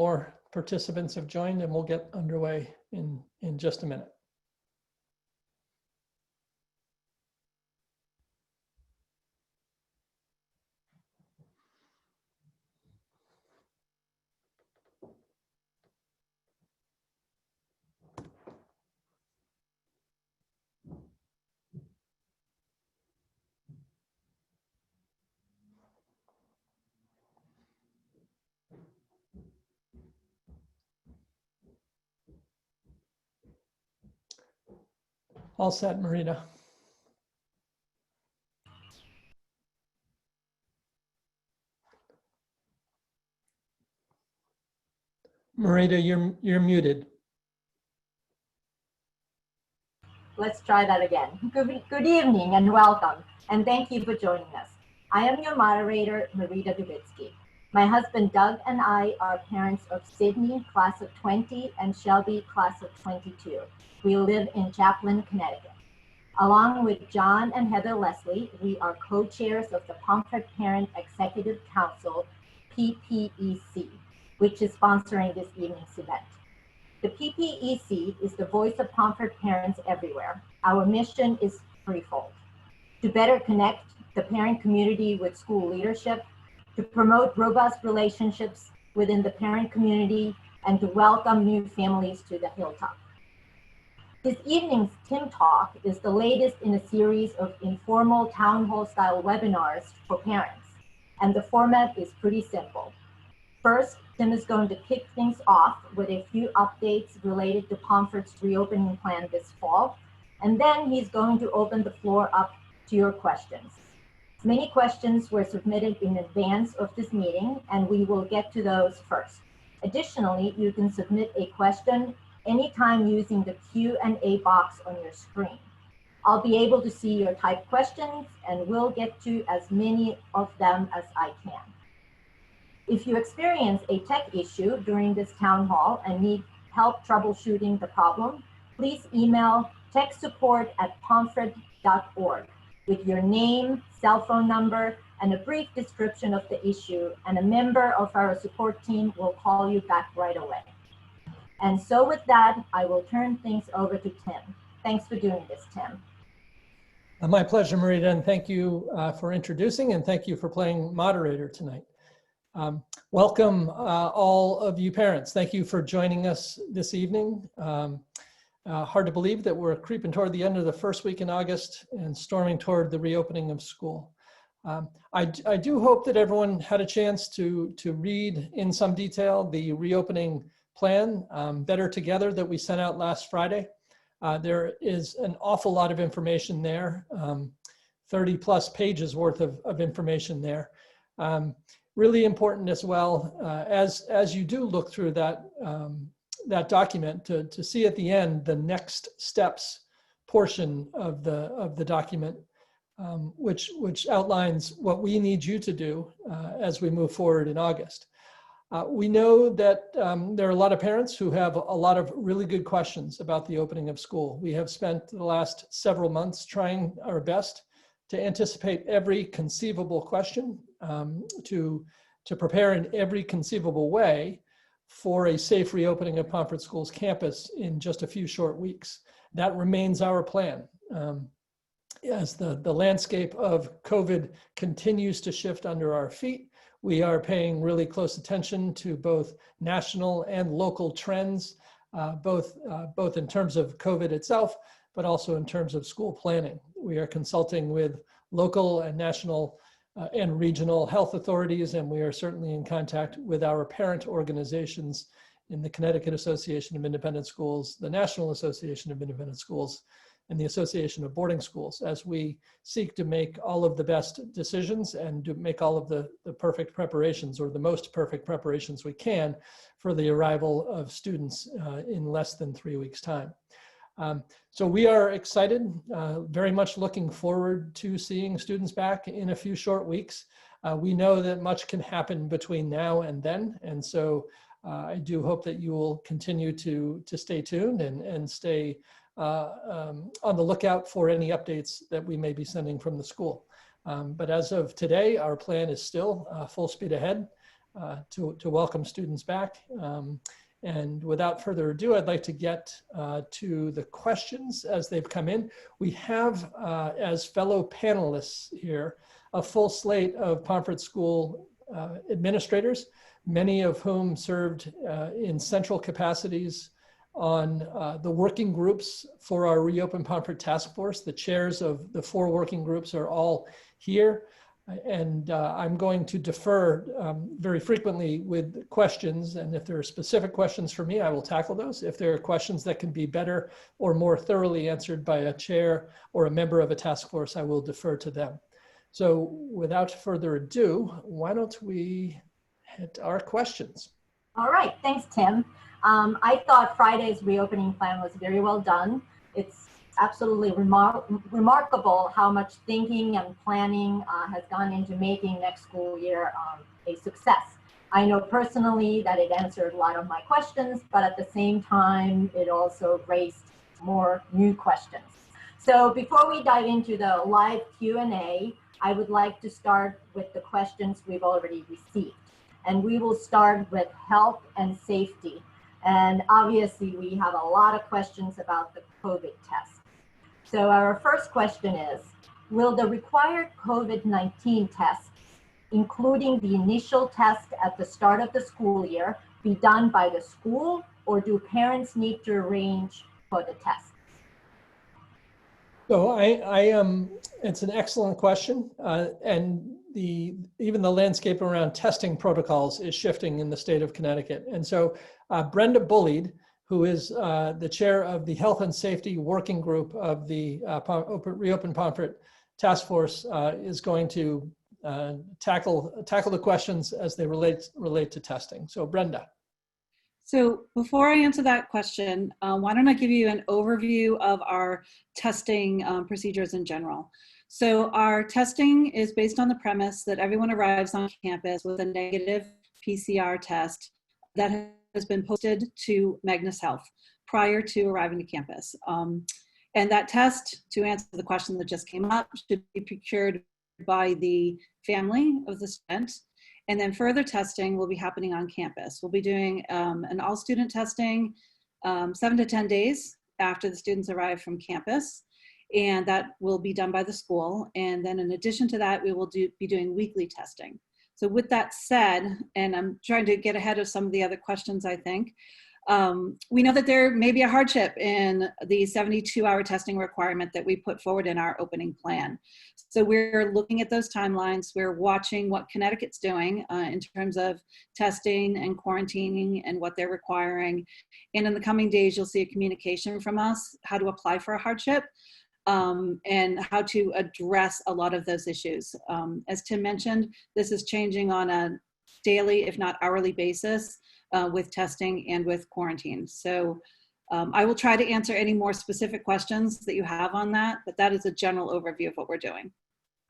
more participants have joined, and we'll get underway in just a minute. All set, Marita. Marita, you're muted. Let's try that again. Good evening and welcome, and thank you for joining us. I am your moderator, Marita Dubitsky. My husband Doug and I are parents of Sydney, class of 20, and Shelby, class of 22. We live in Chaplin, Connecticut. Along with John and Heather Leslie, we are co-chairs of the Pomfret Parent Executive Council, PPEC, which is sponsoring this evening's event. The PPEC is the voice of Pomfret parents everywhere. Our mission is threefold: to better connect the parent community with school leadership, to promote robust relationships within the parent community, and to welcome new families to the hilltop. This evening's TimTalk is the latest in a series of informal town hall style webinars for parents, and the format is pretty simple. First, Tim is going to kick things off with a few updates related to Pomfret's reopening plan this fall, and then he's going to open the floor up to your questions. Many questions were submitted in advance of this meeting, and we will get to those first. Additionally, you can submit a question anytime using the Q&A box on your screen. I'll be able to see your typed questions, and we'll get to as many of them as I can. If you experience a tech issue during this town hall and need help troubleshooting the problem, please email techsupport@pomfret.org with your name, cell phone number, and a brief description of the issue, and a member of our support team will call you back right away. And so with that, I will turn things over to Tim. Thanks for doing this, Tim. My pleasure, Marita, and thank you for introducing, and thank you for playing moderator tonight. Welcome all of you parents. Thank you for joining us this evening. Hard to believe that we're creeping toward the end of the first week in August and storming toward the reopening of school. I do hope that everyone had a chance to read in some detail the reopening plan, Better Together, that we sent out last Friday. There is an awful lot of information there, 30+ pages worth of information there. Really important as well, as you do look through that, that document, to see at the end the next steps portion of the document, which outlines what we need you to do as we move forward in August. We know that there are a lot of parents who have a lot of really good questions about the opening of school. We have spent the last several months trying our best to anticipate every conceivable question, to prepare in every conceivable way for a safe reopening of Pomfret Schools campus in just a few short weeks. That remains our plan. As the landscape of COVID continues to shift under our feet, we are paying really close attention to both national and local trends, both in terms of COVID itself, but also in terms of school planning. We are consulting with local and national and regional health authorities, and we are certainly in contact with our parent organizations in the Connecticut Association of Independent Schools, the National Association of Independent Schools, and the Association of Boarding Schools, as we seek to make all of the best decisions and to make all of the perfect preparations, or the most perfect preparations we can, for the arrival of students in less than 3 weeks' time. So we are excited, very much looking forward to seeing students back in a few short weeks. We know that much can happen between now and then, and so I do hope that you will continue to stay tuned and stay on the lookout for any updates that we may be sending from the school. But as of today, our plan is still full speed ahead. to welcome students back. And without further ado, I'd like to get to the questions as they've come in. We have, as fellow panelists here, a full slate of Pomfret School administrators, many of whom served in central capacities on the working groups for our Reopen Pomfret Task Force. The chairs of the 4 working groups are all here. And I'm going to defer very frequently with questions. And if there are specific questions for me, I will tackle those. If there are questions that can be better or more thoroughly answered by a chair or a member of a task force, I will defer to them. So without further ado, why don't we hit our questions? All right, thanks, Tim. I thought Friday's reopening plan was very well done. It's absolutely remarkable how much thinking and planning has gone into making next school year a success. I know personally that it answered a lot of my questions, but at the same time, it also raised more new questions. So before we dive into the live Q&A, I would like to start with the questions we've already received. And we will start with health and safety. And obviously, we have a lot of questions about the COVID test. So our first question is, will the required COVID-19 tests, including the initial test at the start of the school year, be done by the school, or do parents need to arrange for the test? So it's an excellent question. And even the landscape around testing protocols is shifting in the state of Connecticut. And so Brenda Bullied, who is the chair of the Health and Safety Working Group of the Reopen Pomfret Task Force, is going to tackle the questions as they relate to testing. So Brenda. So before I answer that question, why don't I give you an overview of our testing procedures in general. So our testing is based on the premise that everyone arrives on campus with a negative PCR test that has been posted to Magnus Health prior to arriving to campus. And that test, to answer the question that just came up, should be procured by the family of the student. And then further testing will be happening on campus. We'll be doing an all-student testing 7 to 10 days after the students arrive from campus. And that will be done by the school. And then in addition to that, we will be doing weekly testing. So with that said, and I'm trying to get ahead of some of the other questions, I think, we know that there may be a hardship in the 72-hour testing requirement that we put forward in our opening plan. So we're looking at those timelines. We're watching what Connecticut's doing in terms of testing and quarantining and what they're requiring. And in the coming days, you'll see a communication from us, how to apply for a hardship. And how to address a lot of those issues. As Tim mentioned, this is changing on a daily, if not hourly basis with testing and with quarantine. So I will try to answer any more specific questions that you have on that, but that is a general overview of what we're doing.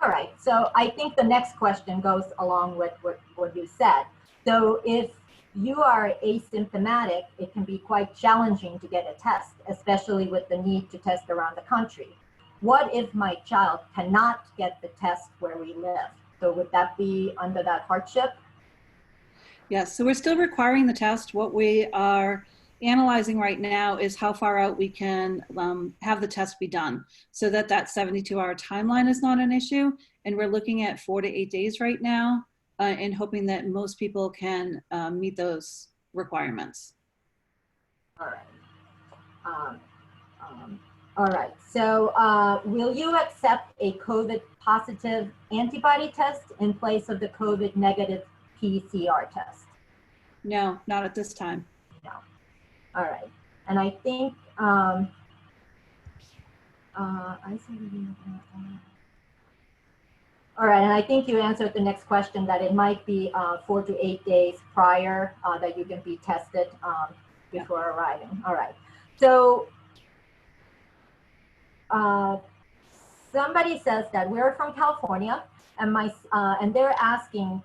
All right, so I think the next question goes along with what you said. So if you are asymptomatic, it can be quite challenging to get a test, especially with the need to test around the country. What if my child cannot get the test where we live? So would that be under that hardship? Yes, so we're still requiring the test. What we are analyzing right now is how far out we can have the test be done so that 72-hour timeline is not an issue. And we're looking at 4 to 8 days right now and hoping that most people can meet those requirements. All right. All right, so will you accept a COVID positive antibody test in place of the COVID negative PCR test? No, not at this time. No. All right, and I think, all right, and I think you answered the next question that it might be 4 to 8 days prior that you can be tested before arriving. All right, so somebody says that we're from California, and they're asking,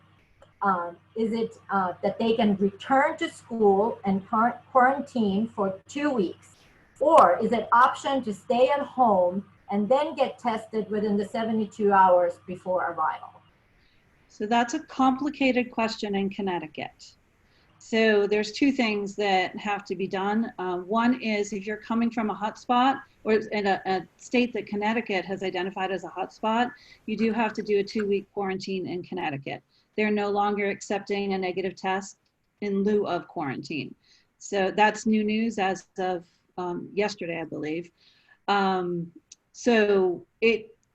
is it that they can return to school and quarantine for 2 weeks, or is it option to stay at home and then get tested within the 72 hours before arrival? So that's a complicated question in Connecticut. So there's two things that have to be done. One is if you're coming from a hotspot or in a state that Connecticut has identified as a hotspot, you do have to do a 2-week quarantine in Connecticut. They're no longer accepting a negative test in lieu of quarantine. So that's new news as of yesterday, I believe.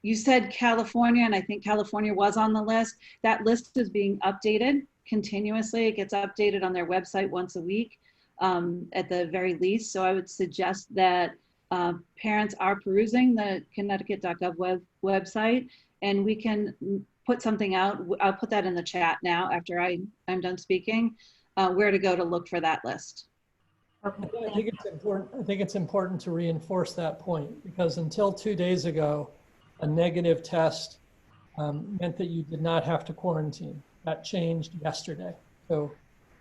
You said California, and I think California was on the list. That list is being updated continuously. It gets updated on their website once a week at the very least. So I would suggest that parents are perusing the Connecticut.gov website, and we can put something out. I'll put that in the chat now after I'm done speaking, where to go to look for that list. Okay. I think it's important. I think it's important to reinforce that point, because until 2 days ago, a negative test meant that you did not have to quarantine. That changed yesterday. So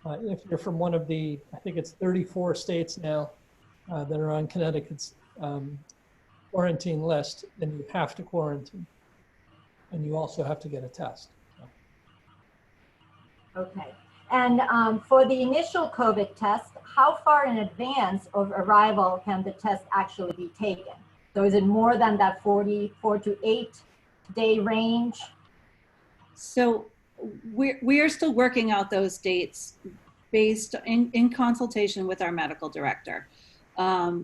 if you're from one of the, I think it's 34 states now that are on Connecticut's quarantine list, then you have to quarantine. And you also have to get a test. So. Okay. And for the initial COVID test, how far in advance of arrival can the test actually be taken? So is it more than that 44 to 8 day range? So we are still working out those dates based in consultation with our medical director.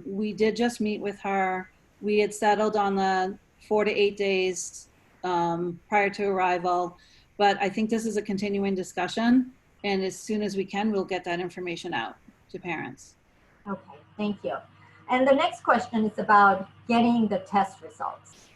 We did just meet with her. We had settled on the 4 to 8 days prior to arrival, but I think this is a continuing discussion. And as soon as we can, we'll get that information out to parents. Okay, thank you. And the next question is about getting the test results.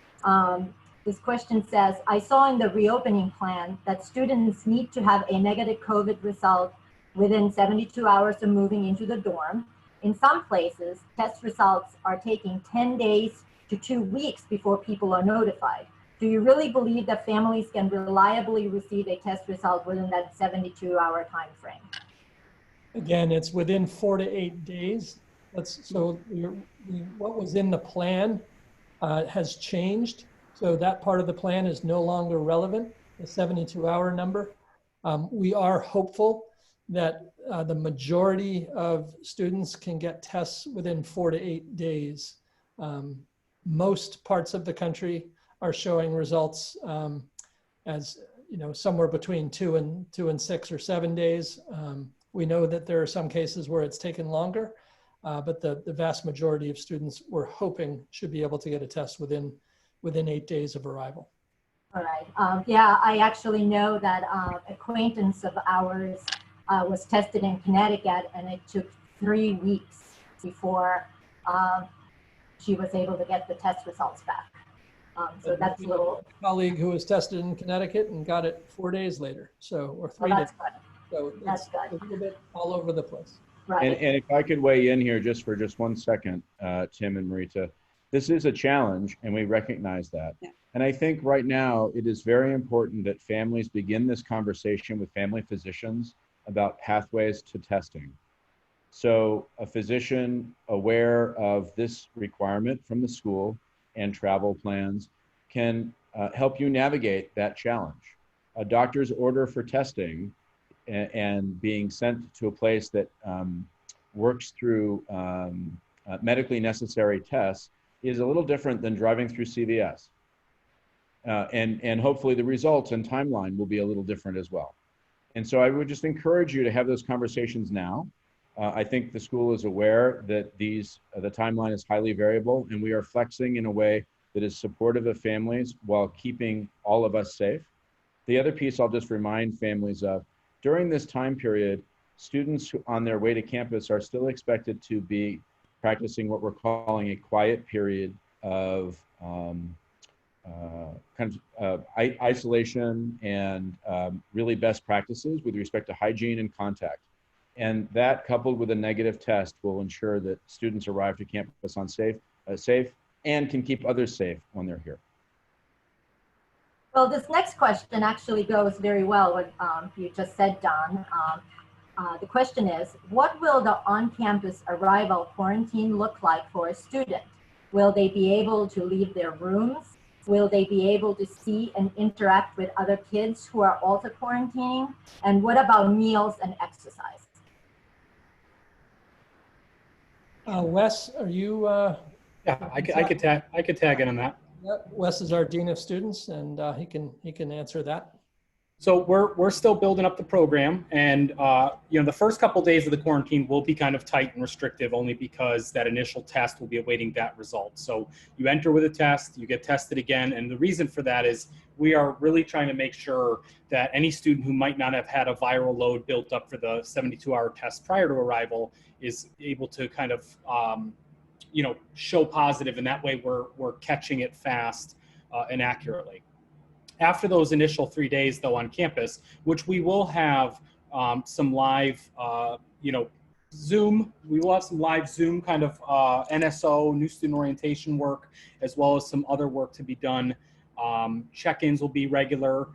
This question says, I saw in the reopening plan that students need to have a negative COVID result within 72 hours of moving into the dorm. In some places, test results are taking 10 days to 2 weeks before people are notified. Do you really believe that families can reliably receive a test result within that 72-hour time frame? Again, it's within 4 to 8 days. What was in the plan has changed. So that part of the plan is no longer relevant, the 72-hour number. We are hopeful that the majority of students can get tests within 4 to 8 days. Most parts of the country are showing results as somewhere between 2 and 6 or 7 days. We know that there are some cases where it's taken longer, but the vast majority of students we're hoping should be able to get a test within 8 days of arrival. All right. Yeah, I actually know that acquaintance of ours was tested in Connecticut, and it took 3 weeks before she was able to get the test results back. So that's a little. A colleague who was tested in Connecticut and got it 4 days later, or 3 days. That's good. So that's it's good. a little bit all over the place. Right. And if I could weigh in here just for 1 second, Tim and Marita, this is a challenge, and we recognize that. Yeah. And I think right now it is very important that families begin this conversation with family physicians about pathways to testing. So a physician aware of this requirement from the school and travel plans can help you navigate that challenge. A doctor's order for testing and being sent to a place that works through medically necessary tests is a little different than driving through CVS. And hopefully the results and timeline will be a little different as well. And so I would just encourage you to have those conversations now. I think the school is aware that the timeline is highly variable, and we are flexing in a way that is supportive of families while keeping all of us safe. The other piece I'll just remind families of, during this time period, students who on their way to campus are still expected to be practicing what we're calling a quiet period of isolation and really best practices with respect to hygiene and contact. And that, coupled with a negative test, will ensure that students arrive to campus on safe and can keep others safe when they're here. Well, this next question actually goes very well with you just said, Don. The question is, what will the on-campus arrival quarantine look like for a student? Will they be able to leave their rooms? Will they be able to see and interact with other kids who are also quarantining? And what about meals and exercise? Wes, are you? Yeah, I could tag in on that. Wes is our Dean of Students, and he can answer that. So we're still building up the program, and the first couple days of the quarantine will be kind of tight and restrictive, only because that initial test will be awaiting that result. So you enter with a test, you get tested again, and the reason for that is we are really trying to make sure that any student who might not have had a viral load built up for the 72-hour test prior to arrival is able to kind of show positive, and that way we're catching it fast and accurately. After those initial 3 days, though, on campus, which we will have some live, Zoom, we will have some live Zoom kind of NSO, new student orientation work, as well as some other work to be done. Check-ins will be regular.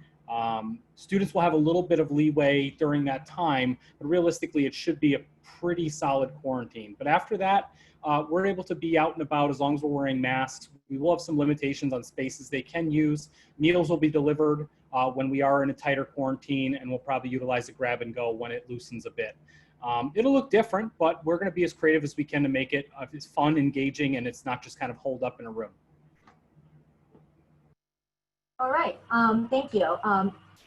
Students will have a little bit of leeway during that time, but realistically, it should be a pretty solid quarantine. But after that, we're able to be out and about as long as we're wearing masks. We will have some limitations on spaces they can use. Meals will be delivered when we are in a tighter quarantine, and we'll probably utilize a grab and go when it loosens a bit. It'll look different, but we're going to be as creative as we can to make it it's fun, engaging, and it's not just kind of holed up in a room. All right, thank you.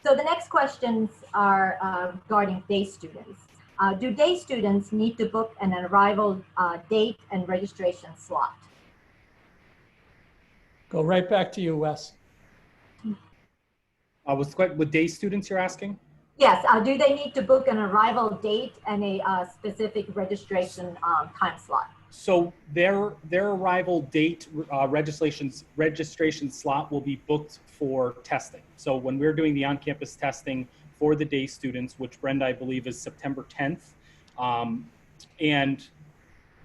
So the next questions are regarding day students. Do day students need to book an arrival date and registration slot? Go right back to you, Wes. With day students, you're asking? Yes, do they need to book an arrival date and a specific registration time slot? So their arrival date registration slot will be booked for testing. So when we're doing the on-campus testing for the day students, which Brenda, I believe, is September 10th, and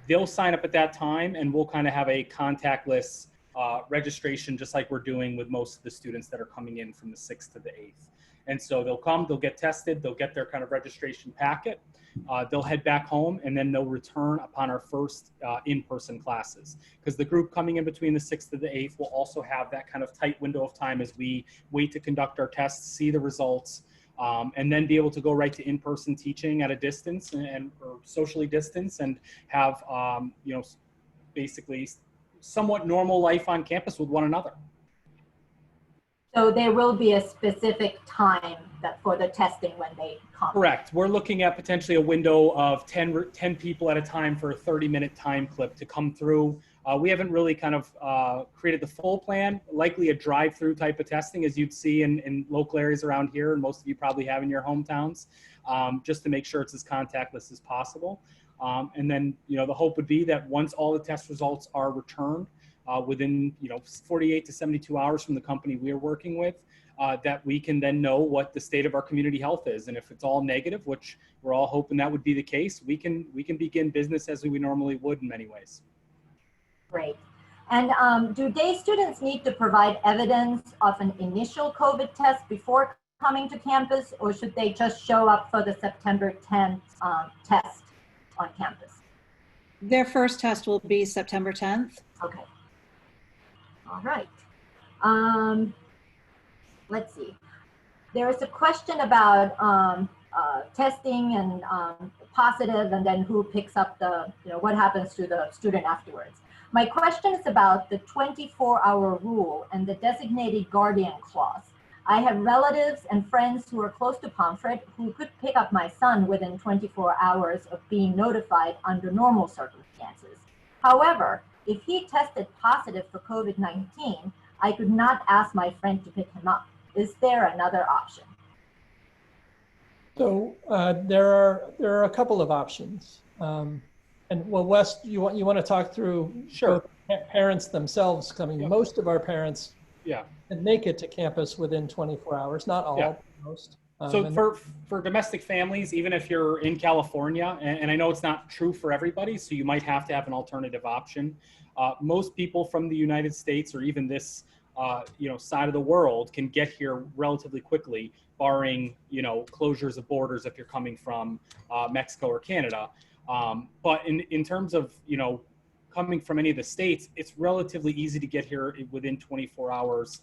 they'll sign up at that time, and we'll kind of have a contactless registration, just like we're doing with most of the students that are coming in from the 6th to the 8th. And so they'll come, they'll get tested, they'll get their kind of registration packet, they'll head back home, and then they'll return upon our first in-person classes. Because the group coming in between the 6th to the 8th will also have that kind of tight window of time as we wait to conduct our tests, see the results, and then be able to go right to in-person teaching at a distance or socially distance, and have basically somewhat normal life on campus with one another. So there will be a specific time for the testing when they come? Correct. We're looking at potentially a window of 10 people at a time for a 30-minute time clip to come through. We haven't really kind of created the full plan, likely a drive-through type of testing as you'd see in local areas around here, and most of you probably have in your hometowns, just to make sure it's as contactless as possible. And then, the hope would be that once all the test results are returned within, 48 to 72 hours from the company we are working with, that we can then know what the state of our community health is. And if it's all negative, which we're all hoping that would be the case, we can begin business as we normally would in many ways. Great. And do day students need to provide evidence of an initial COVID test before coming to campus, or should they just show up for the September 10th test on campus? Their first test will be September 10th. Okay. All right. Let's see. There is a question about testing and positive, and then who picks up what happens to the student afterwards. My question is about the 24-hour rule and the designated guardian clause. I have relatives and friends who are close to Pomfret who could pick up my son within 24 hours of being notified under normal circumstances. However, if he tested positive for COVID-19, I could not ask my friend to pick him up. Is there another option? So there are a couple of options. And well, Wes, you want to talk through Sure. Parents themselves coming. Yep. Most of our parents can make it to campus within 24 hours, not all, but most. So for domestic families, even if you're in California, and I know it's not true for everybody, so you might have to have an alternative option. Most people from the United States or even this side of the world can get here relatively quickly, barring closures of borders if you're coming from Mexico or Canada. But in terms of coming from any of the states, it's relatively easy to get here within 24 hours,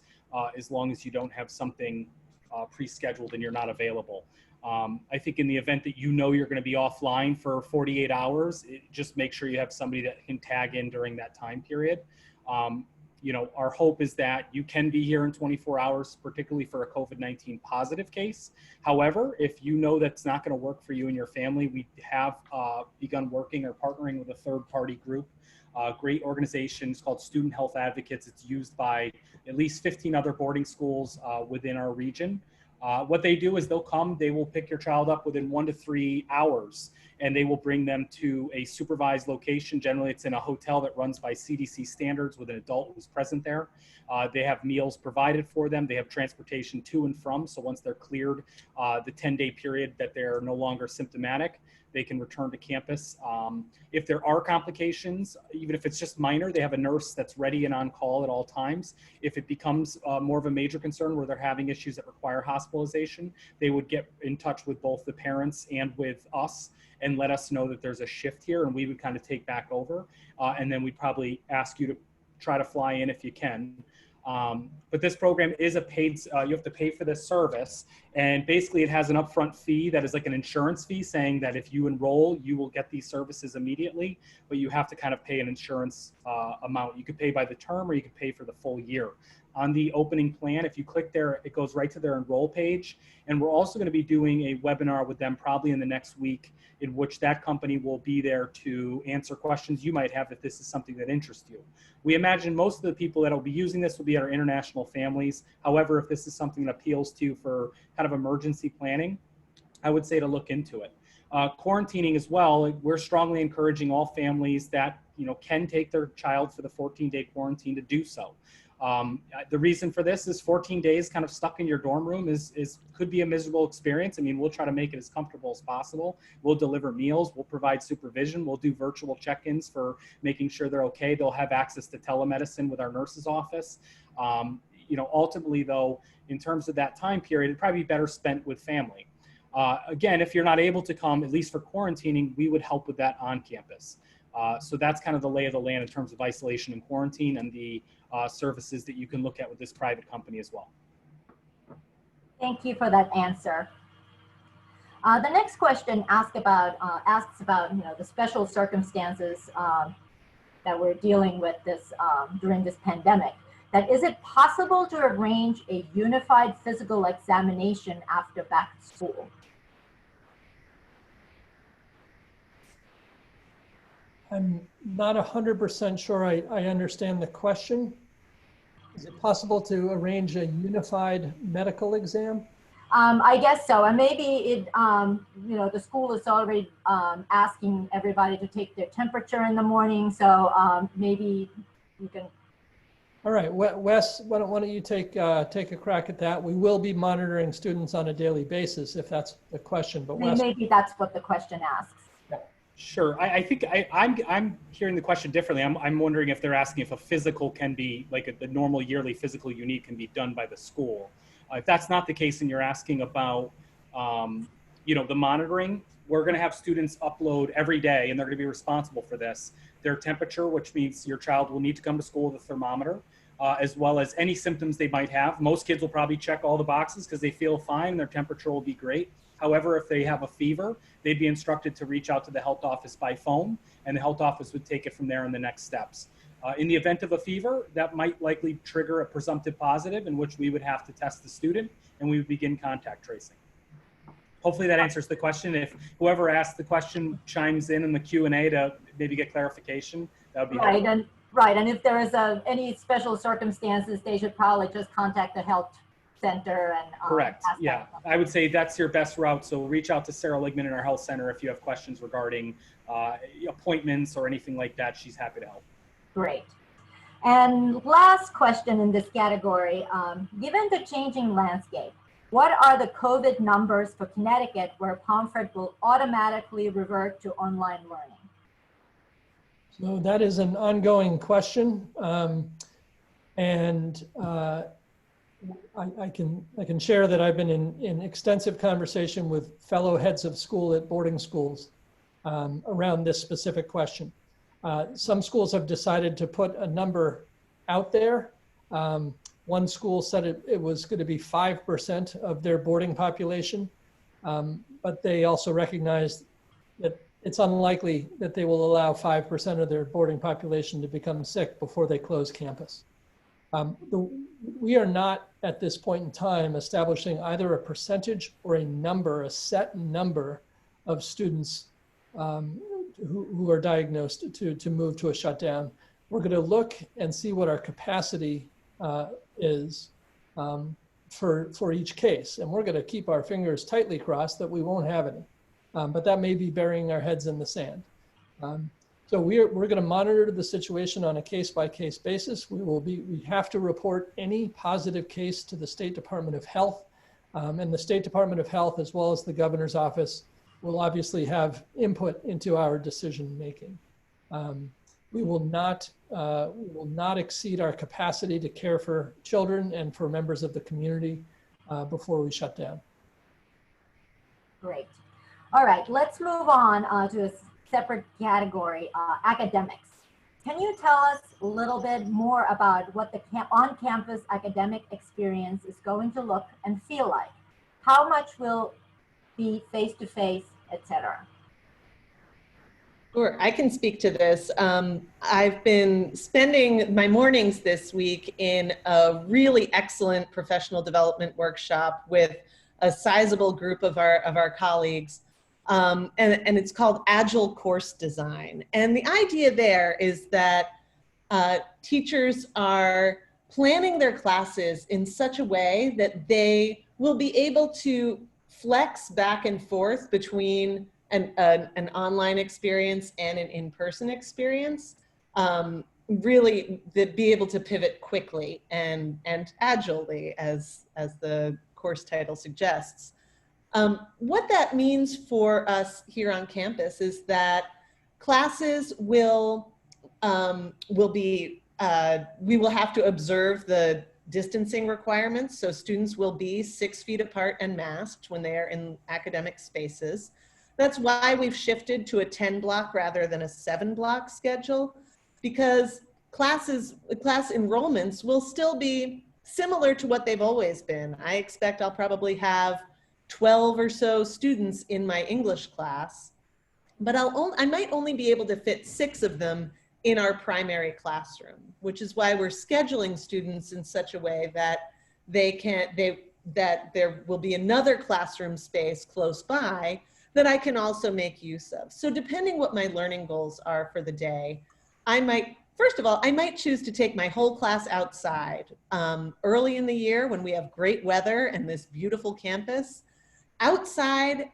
as long as you don't have something pre-scheduled and you're not available. I think in the event that you know you're going to be offline for 48 hours, just make sure you have somebody that can tag in during that time period. You know, our hope is that you can be here in 24 hours, particularly for a COVID-19 positive case. However, if you know that's not going to work for you and your family, we have begun working or partnering with a third-party group, great organizations called Student Health Advocates. It's used by at least 15 other boarding schools within our region. What they do is they'll come, they will pick your child up within 1 to 3 hours, and they will bring them to a supervised location. Generally, it's in a hotel that runs by CDC standards with an adult who's present there. They have meals provided for them. They have transportation to and from. So once they're cleared the 10-day period that they're no longer symptomatic, they can return to campus. If there are complications, even if it's just minor, they have a nurse that's ready and on call at all times. If it becomes more of a major concern where they're having issues that require hospitalization, they would get in touch with both the parents and with us and let us know that there's a shift here, and we would kind of take back over. And then we'd probably ask you to try to fly in if you can. But this program is a paid, you have to pay for this service. And basically it has an upfront fee that is like an insurance fee saying that if you enroll, you will get these services immediately, but you have to kind of pay an insurance amount. You could pay by the term or you could pay for the full year. On the opening plan, if you click there, it goes right to their enroll page. And we're also going to be doing a webinar with them probably in the next week, in which that company will be there to answer questions you might have if this is something that interests you. We imagine most of the people that will be using this will be our international families. However, if this is something that appeals to you for kind of emergency planning, I would say to look into it. Quarantining as well, we're strongly encouraging all families that can take their child for the 14-day quarantine to do so. The reason for this is 14 days kind of stuck in your dorm room could be a miserable experience. I mean, we'll try to make it as comfortable as possible. We'll deliver meals, we'll provide supervision, we'll do virtual check-ins for making sure they're okay. They'll have access to telemedicine with our nurse's office. Ultimately though, in terms of that time period, it'd probably be better spent with family. Again, if you're not able to come, at least for quarantining, we would help with that on campus. So that's kind of the lay of the land in terms of isolation and quarantine and the services that you can look at with this private company as well. Thank you for that answer. The next question asks about the special circumstances that we're dealing with during this pandemic. That is it possible to arrange a unified physical examination after back to school? I'm not 100% sure I understand the question. Is it possible to arrange a unified medical exam? I guess so. And maybe the school is already asking everybody to take their temperature in the morning. So maybe you can. All right, Wes, why don't you take a crack at that? We will be monitoring students on a daily basis if that's the question. But Wes, maybe that's what the question asks. Sure. I think I'm hearing the question differently. I'm wondering if they're asking if a physical can be, like the normal yearly physical you need can be done by the school. If that's not the case and you're asking about, the monitoring, we're going to have students upload every day, and they're going to be responsible for this, their temperature, which means your child will need to come to school with a thermometer, as well as any symptoms they might have. Most kids will probably check all the boxes because they feel fine and their temperature will be great. However, if they have a fever, they'd be instructed to reach out to the health office by phone, and the health office would take it from there in the next steps. In the event of a fever, that might likely trigger a presumptive positive, in which we would have to test the student, and we would begin contact tracing. Hopefully that answers the question. If whoever asked the question chimes in the Q&A to maybe get clarification, that would be helpful. Right, and if there is any special circumstances, they should probably just contact the health center and correct. Yeah, I would say that's your best route. So reach out to Sarah Ligman in our health center if you have questions regarding appointments or anything like that. She's happy to help. Great. And last question in this category, given the changing landscape, what are the COVID numbers for Connecticut where Pomfret will automatically revert to online learning? So that is an ongoing question. I can share that I've been in extensive conversation with fellow heads of school at boarding schools around this specific question. Some schools have decided to put a number out there. One school said it was going to be 5% of their boarding population, but they also recognized that it's unlikely that they will allow 5% of their boarding population to become sick before they close campus. We are not at this point in time establishing either a percentage or a number, a set number of students who are diagnosed to move to a shutdown. We're going to look and see what our capacity is for each case. And we're going to keep our fingers tightly crossed that we won't have any. But that may be burying our heads in the sand. So we're going to monitor the situation on a case-by-case basis. We have to report any positive case to the State Department of Health. And the State Department of Health, as well as the governor's office, will obviously have input into our decision making. We will not exceed our capacity to care for children and for members of the community before we shut down. Great. All right, let's move on to a separate category, academics. Can you tell us a little bit more about what the on-campus academic experience is going to look and feel like? How much will be face-to-face, etc.? Sure, I can speak to this. I've been spending my mornings this week in a really excellent professional development workshop with a sizable group of our colleagues. And it's called Agile course design. And the idea there is that teachers are planning their classes in such a way that they will be able to flex back and forth between an online experience and an in-person experience, really be able to pivot quickly and agilely, as the course title suggests. What that means for us here on campus is that classes will be, we will have to observe the distancing requirements. So students will be 6 feet apart and masked when they are in academic spaces. That's why we've shifted to a 10-block rather than a 7-block schedule, because class enrollments will still be similar to what they've always been. I expect I'll probably have 12 or so students in my English class, but I might only be able to fit 6 of them in our primary classroom, which is why we're scheduling students in such a way that that there will be another classroom space close by that I can also make use of. So depending what my learning goals are for the day, first of all, I might choose to take my whole class outside. Early in the year when we have great weather and this beautiful campus, outside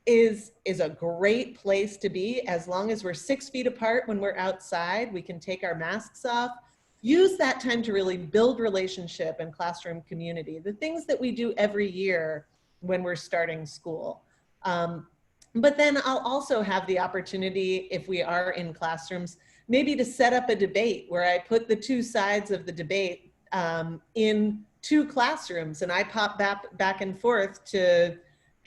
is a great place to be. As long as we're 6 feet apart when we're outside, we can take our masks off, use that time to really build relationship and classroom community, the things that we do every year when we're starting school. But then I'll also have the opportunity, if we are in classrooms, maybe to set up a debate where I put the 2 sides of the debate in 2 classrooms, and I pop back and forth to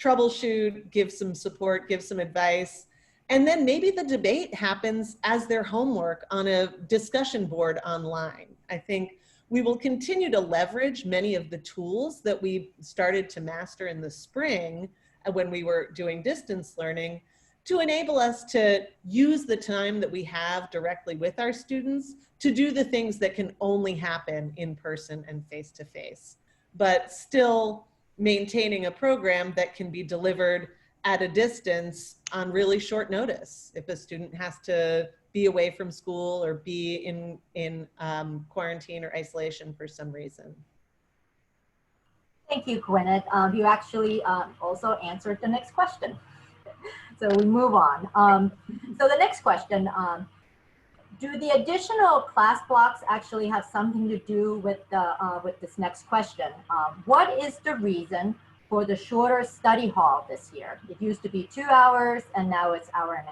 troubleshoot, give some support, give some advice. And then maybe the debate happens as their homework on a discussion board online. I think we will continue to leverage many of the tools that we started to master in the spring when we were doing distance learning to enable us to use the time that we have directly with our students to do the things that can only happen in person and face-to-face, but still maintaining a program that can be delivered at a distance on really short notice if a student has to be away from school or be in quarantine or isolation for some reason. Thank you, Gwyneth. You actually also answered the next question. So we move on. So the next question, do the additional class blocks actually have something to do with this next question? What is the reason for the shorter study hall this year? It used to be 2 hours and now it's 1.5 hours.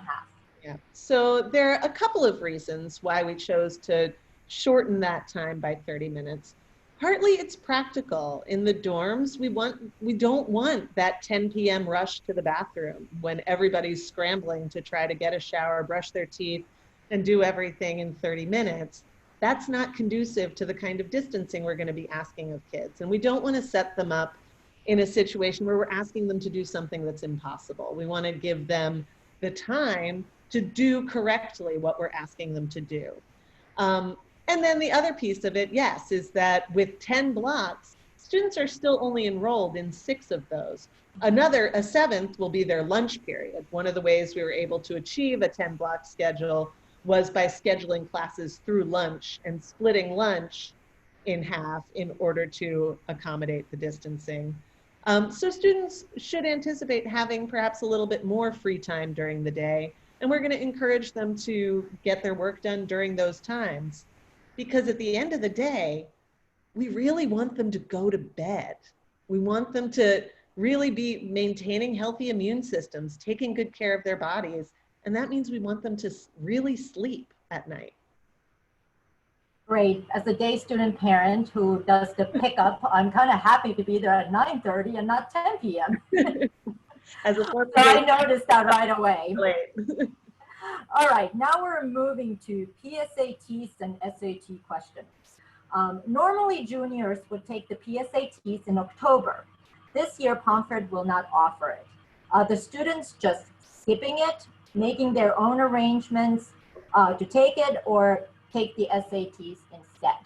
Yeah, so there are a couple of reasons why we chose to shorten that time by 30 minutes. Partly it's practical. In the dorms, we don't want that 10 p.m. rush to the bathroom when everybody's scrambling to try to get a shower, brush their teeth, and do everything in 30 minutes, that's not conducive to the kind of distancing we're going to be asking of kids. And we don't want to set them up in a situation where we're asking them to do something that's impossible. We want to give them the time to do correctly what we're asking them to do. And then the other piece of it, yes, is that with 10 blocks, students are still only enrolled in 6 of those. A 7th will be their lunch period. One of the ways we were able to achieve a 10-block schedule was by scheduling classes through lunch and splitting lunch in half in order to accommodate the distancing. So students should anticipate having perhaps a little bit more free time during the day, and we're going to encourage them to get their work done during those times. Because at the end of the day, we really want them to go to bed. We want them to really be maintaining healthy immune systems, taking good care of their bodies. And that means we want them to really sleep at night. Great. As a day student parent who does the pickup, I'm kind of happy to be there at 9:30 and not 10 p.m. As a So I noticed that right away. Right. All right, now we're moving to PSATs and SAT questions. Normally, juniors would take the PSATs in October. This year, Pomfret will not offer it. The students just skipping it, making their own arrangements to take it, or take the SATs instead?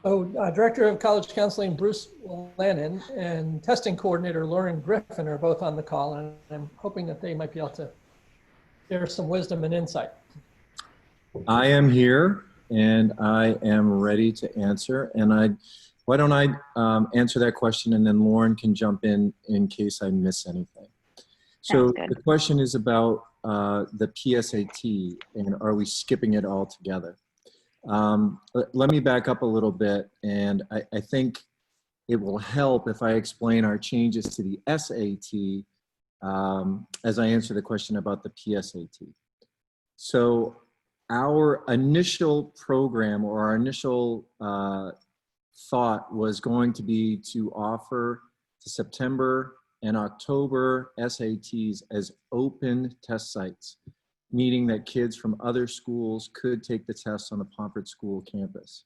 Director of College Counseling Bruce Lannon and Testing Coordinator Lauren Griffin are both on the call, and I'm hoping that they might be able to share some wisdom and insight. I am here and I am ready to answer. And why don't I answer that question, and then Lauren can jump in case I miss anything. So the question is about the PSAT, and are we skipping it all together? Let me back up a little bit, and I think it will help if I explain our changes to the SAT as I answer the question about the PSAT. So our initial program, or our initial thought, was going to be to offer the September and October SATs as open test sites, meaning that kids from other schools could take the tests on the Pomfret School campus.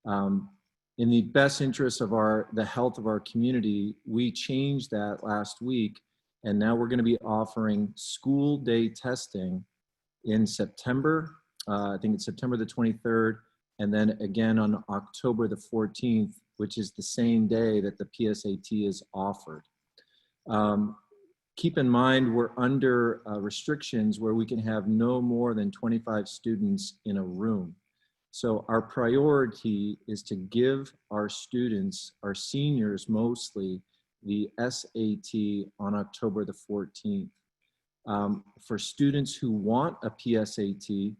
In the best interest of the health of our community, we changed that last week, and now we're going to be offering school day testing in September. I think it's September the 23rd, and then again on October the 14th, which is the same day that the PSAT is offered. Keep in mind, we're under restrictions where we can have no more than 25 students in a room. So our priority is to give our students, our seniors mostly, the SAT on October the 14th. For students who want a PSAT,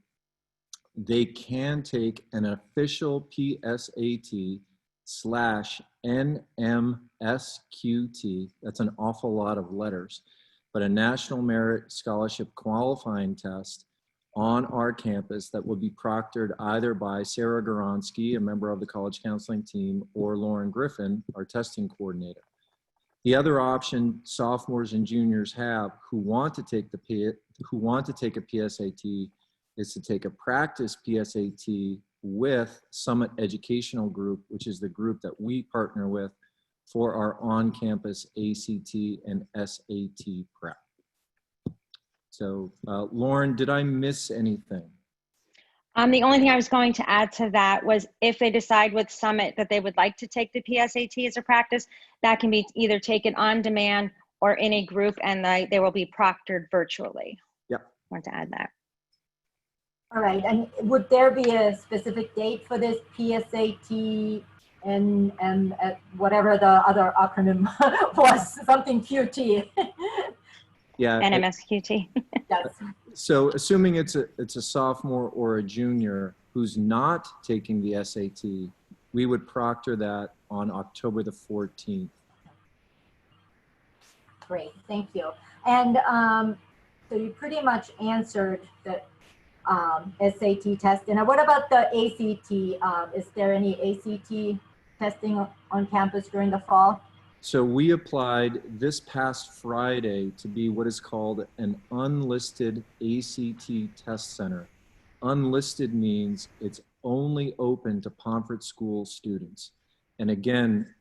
they can take an official PSAT /NMSQT, that's an awful lot of letters, but a National Merit Scholarship qualifying test on our campus that will be proctored either by Sarah Goronsky, a member of the College Counseling team, or Lauren Griffin, our testing coordinator. The other option sophomores and juniors have who want to take a PSAT is to take a practice PSAT with Summit Educational Group, which is the group that we partner with for our on-campus ACT and SAT prep. So Lauren, did I miss anything? The only thing I was going to add to that was if they decide with Summit that they would like to take the PSAT as a practice, that can be either taken on demand or in a group, and they will be proctored virtually. Yep. I want to add that. All right, and would there be a specific date for this PSAT and whatever the other acronym was, something QT? Yeah. NMSQT. Yes. So assuming it's a sophomore or a junior who's not taking the SAT, we would proctor that on October the 14th. Great, thank you. And so you pretty much answered the SAT test. And what about the ACT? Is there any ACT testing on campus during the fall? So we applied this past Friday to be what is called an unlisted ACT test center. Unlisted means it's only open to Pomfret School students. And again,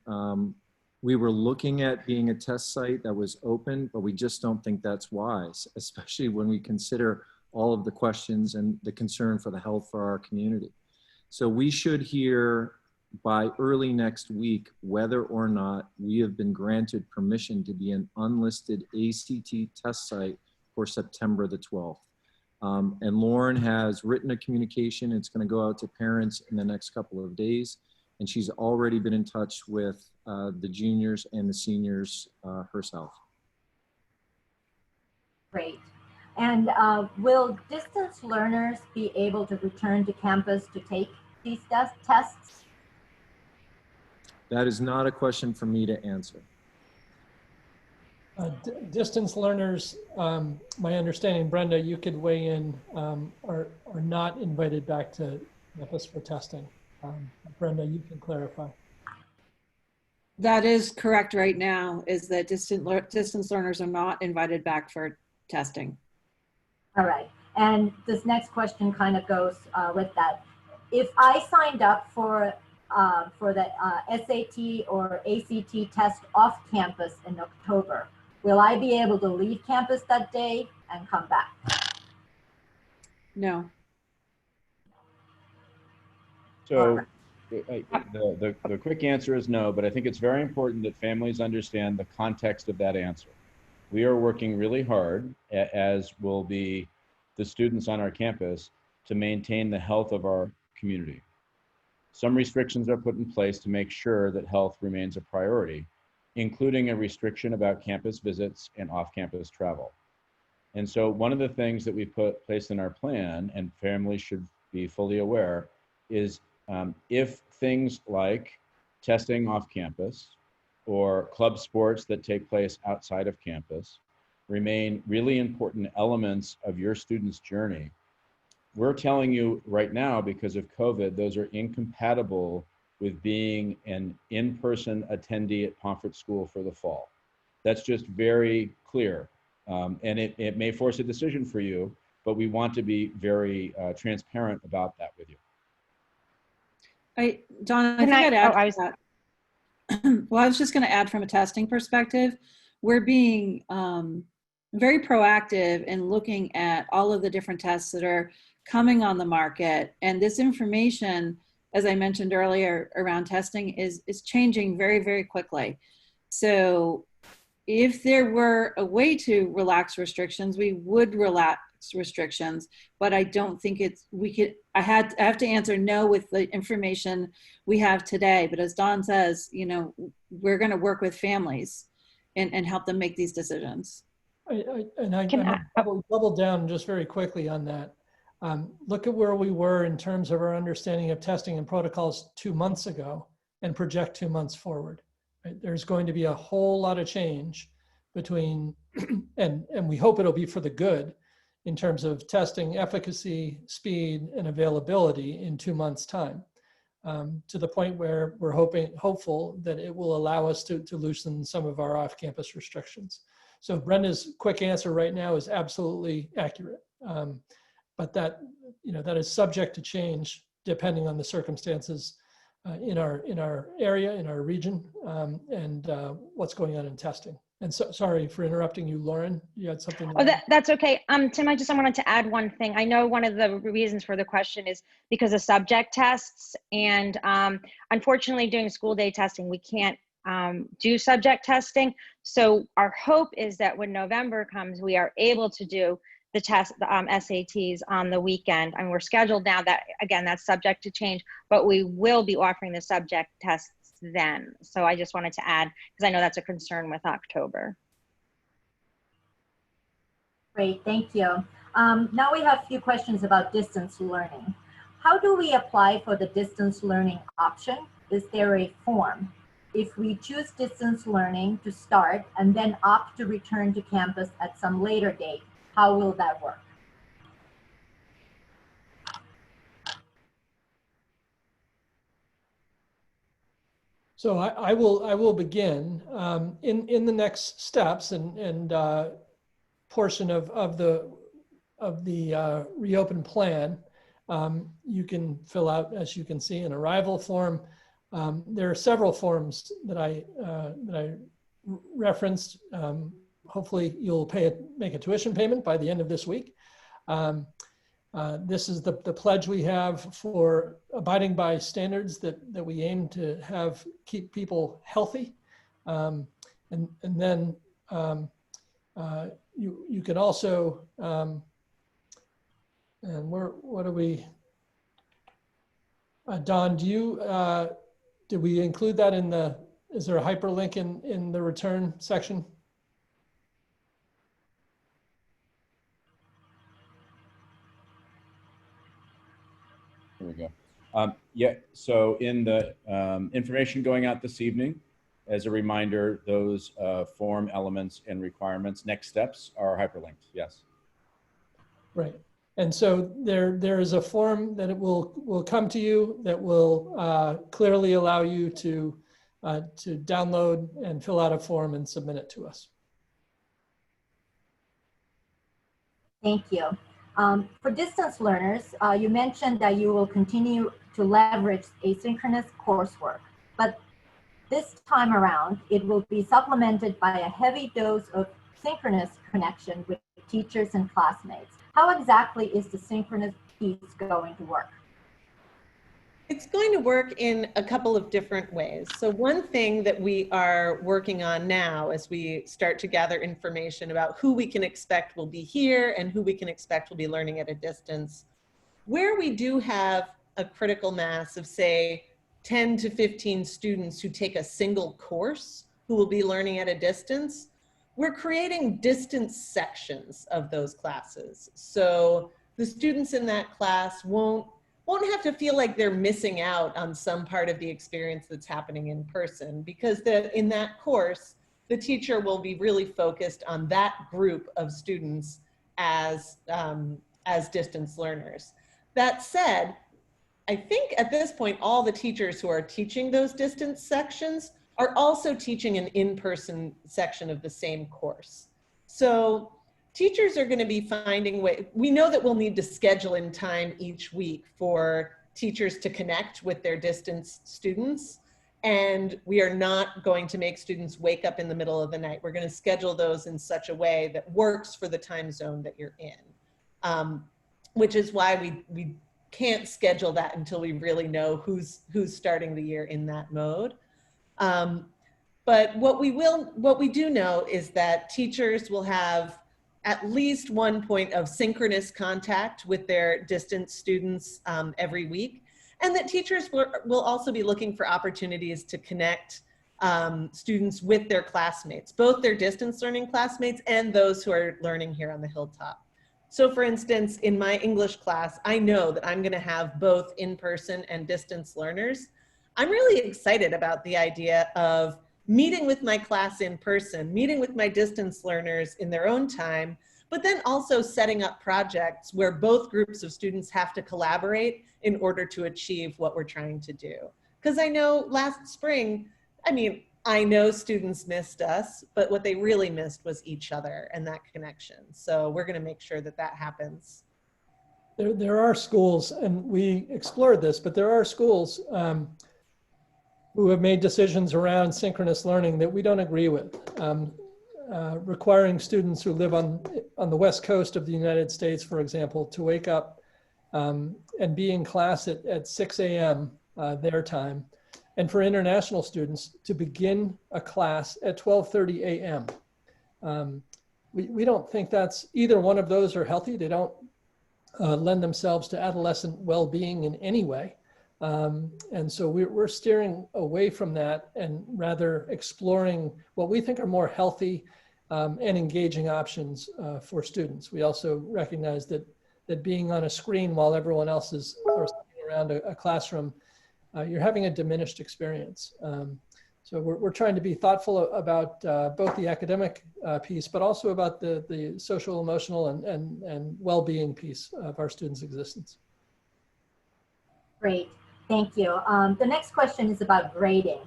we were looking at being a test site that was open, but we just don't think that's wise, especially when we consider all of the questions and the concern for the health for our community. So we should hear by early next week whether or not we have been granted permission to be an unlisted ACT test site for September the 12th. And Lauren has written a communication. It's going to go out to parents in the next couple of days. And she's already been in touch with the juniors and the seniors herself. Great. And will distance learners be able to return to campus to take these tests? That is not a question for me to answer. Distance learners, my understanding, Brenda, you could weigh in, are not invited back to campus for testing. Brenda, you can clarify. That is correct right now, is that distance learners are not invited back for testing. All right. And this next question kind of goes with that. If I signed up for the SAT or ACT test off campus in October, will I be able to leave campus that day and come back? No. So the quick answer is no, but I think it's very important that families understand the context of that answer. We are working really hard, as will be the students on our campus, to maintain the health of our community. Some restrictions are put in place to make sure that health remains a priority, including a restriction about campus visits and off-campus travel. And so one of the things that we placed in our plan, and families should be fully aware, is if things like testing off campus or club sports that take place outside of campus remain really important elements of your student's journey, we're telling you right now, because of COVID, those are incompatible with being an in-person attendee at Pomfret School for the fall. That's just very clear. And it may force a decision for you, but we want to be very transparent about that with you. Donna, I think I'd add to that. Well, I was just going to add, from a testing perspective, we're being very proactive in looking at all of the different tests that are coming on the market. And this information, as I mentioned earlier, around testing is changing very, very quickly. So if there were a way to relax restrictions, we would relax restrictions, but I don't think I have to answer no with the information we have today. But as Dawn says, we're going to work with families and help them make these decisions. I'm double down just very quickly on that. Look at where we were in terms of our understanding of testing and protocols 2 months ago and project 2 months forward. Right? There's going to be a whole lot of change between, and we hope it'll be for the good, in terms of testing efficacy, speed, and availability in 2 months' time, to the point where we're hopeful that it will allow us to loosen some of our off-campus restrictions. So Brenda's quick answer right now is absolutely accurate. But that is subject to change depending on the circumstances in our area, in our region, and what's going on in testing. And so, sorry for interrupting you, Lauren. You had something to add? That's okay. Tim, I wanted to add one thing. I know one of the reasons for the question is because of subject tests, and unfortunately, doing school day testing, we can't do subject testing. So our hope is that when November comes, we are able to do the SATs on the weekend. And we're scheduled now. That, again, that's subject to change, but we will be offering the subject tests then. So I just wanted to add, because I know that's a concern with October. Great, thank you. Now we have a few questions about distance learning. How do we apply for the distance learning option? Is there a form? If we choose distance learning to start and then opt to return to campus at some later date, how will that work? So I will begin in the next steps and portion of the reopen plan. You can fill out, as you can see, an arrival form. There are several forms that I referenced. Hopefully, you'll make a tuition payment by the end of this week. This is the pledge we have for abiding by standards that we aim to keep people healthy. And then you can also, and what do we, Don, did we include that is there a hyperlink in the return section? Here we go. Yeah, so in the information going out this evening, as a reminder, those form elements and requirements, next steps are hyperlinked, yes. Right. And so there is a form that it will come to you that will clearly allow you to download and fill out a form and submit it to us. Thank you. For distance learners, you mentioned that you will continue to leverage asynchronous coursework, but this time around, it will be supplemented by a heavy dose of synchronous connection with teachers and classmates. How exactly is the synchronous piece going to work? It's going to work in a couple of different ways. So one thing that we are working on now as we start to gather information about who we can expect will be here and who we can expect will be learning at a distance, where we do have a critical mass of, say, 10 to 15 students who take a single course who will be learning at a distance, we're creating distance sections of those classes. So the students in that class won't have to feel like they're missing out on some part of the experience that's happening in person, because in that course, the teacher will be really focused on that group of students as distance learners. That said, I think at this point, all the teachers who are teaching those distance sections are also teaching an in-person section of the same course. So teachers are going to be finding ways. We know that we'll need to schedule in time each week for teachers to connect with their distance students. And we are not going to make students wake up in the middle of the night. We're going to schedule those in such a way that works for the time zone that you're in, which is why we can't schedule that until we really know who's starting the year in that mode. But what we do know is that teachers will have at least one point of synchronous contact with their distance students every week, and that teachers will also be looking for opportunities to connect students with their classmates, both their distance learning classmates and those who are learning here on the Hilltop. So for instance, in my English class, I know that I'm gonna have both in-person and distance learners. I'm really excited about the idea of meeting with my class in person, meeting with my distance learners in their own time, but then also setting up projects where both groups of students have to collaborate in order to achieve what we're trying to do. Because I know last spring, I know students missed us, but what they really missed was each other and that connection. So we're going to make sure that that happens. There are schools, and we explored this, but there are schools who have made decisions around synchronous learning that we don't agree with. Requiring students who live on the West Coast of the United States, for example, to wake up and be in class at 6 a.m. Their time, and for international students to begin a class at 12:30 a.m. We don't think that's either one of those are healthy. They don't lend themselves to adolescent well-being in any way. And so we're steering away from that and rather exploring what we think are more healthy and engaging options for students. We also recognize that being on a screen while everyone else is sitting around a classroom, you're having a diminished experience. So we're trying to be thoughtful about both the academic piece, but also about the social, emotional, and well-being piece of our students' existence. Great. Thank you. The next question is about grading.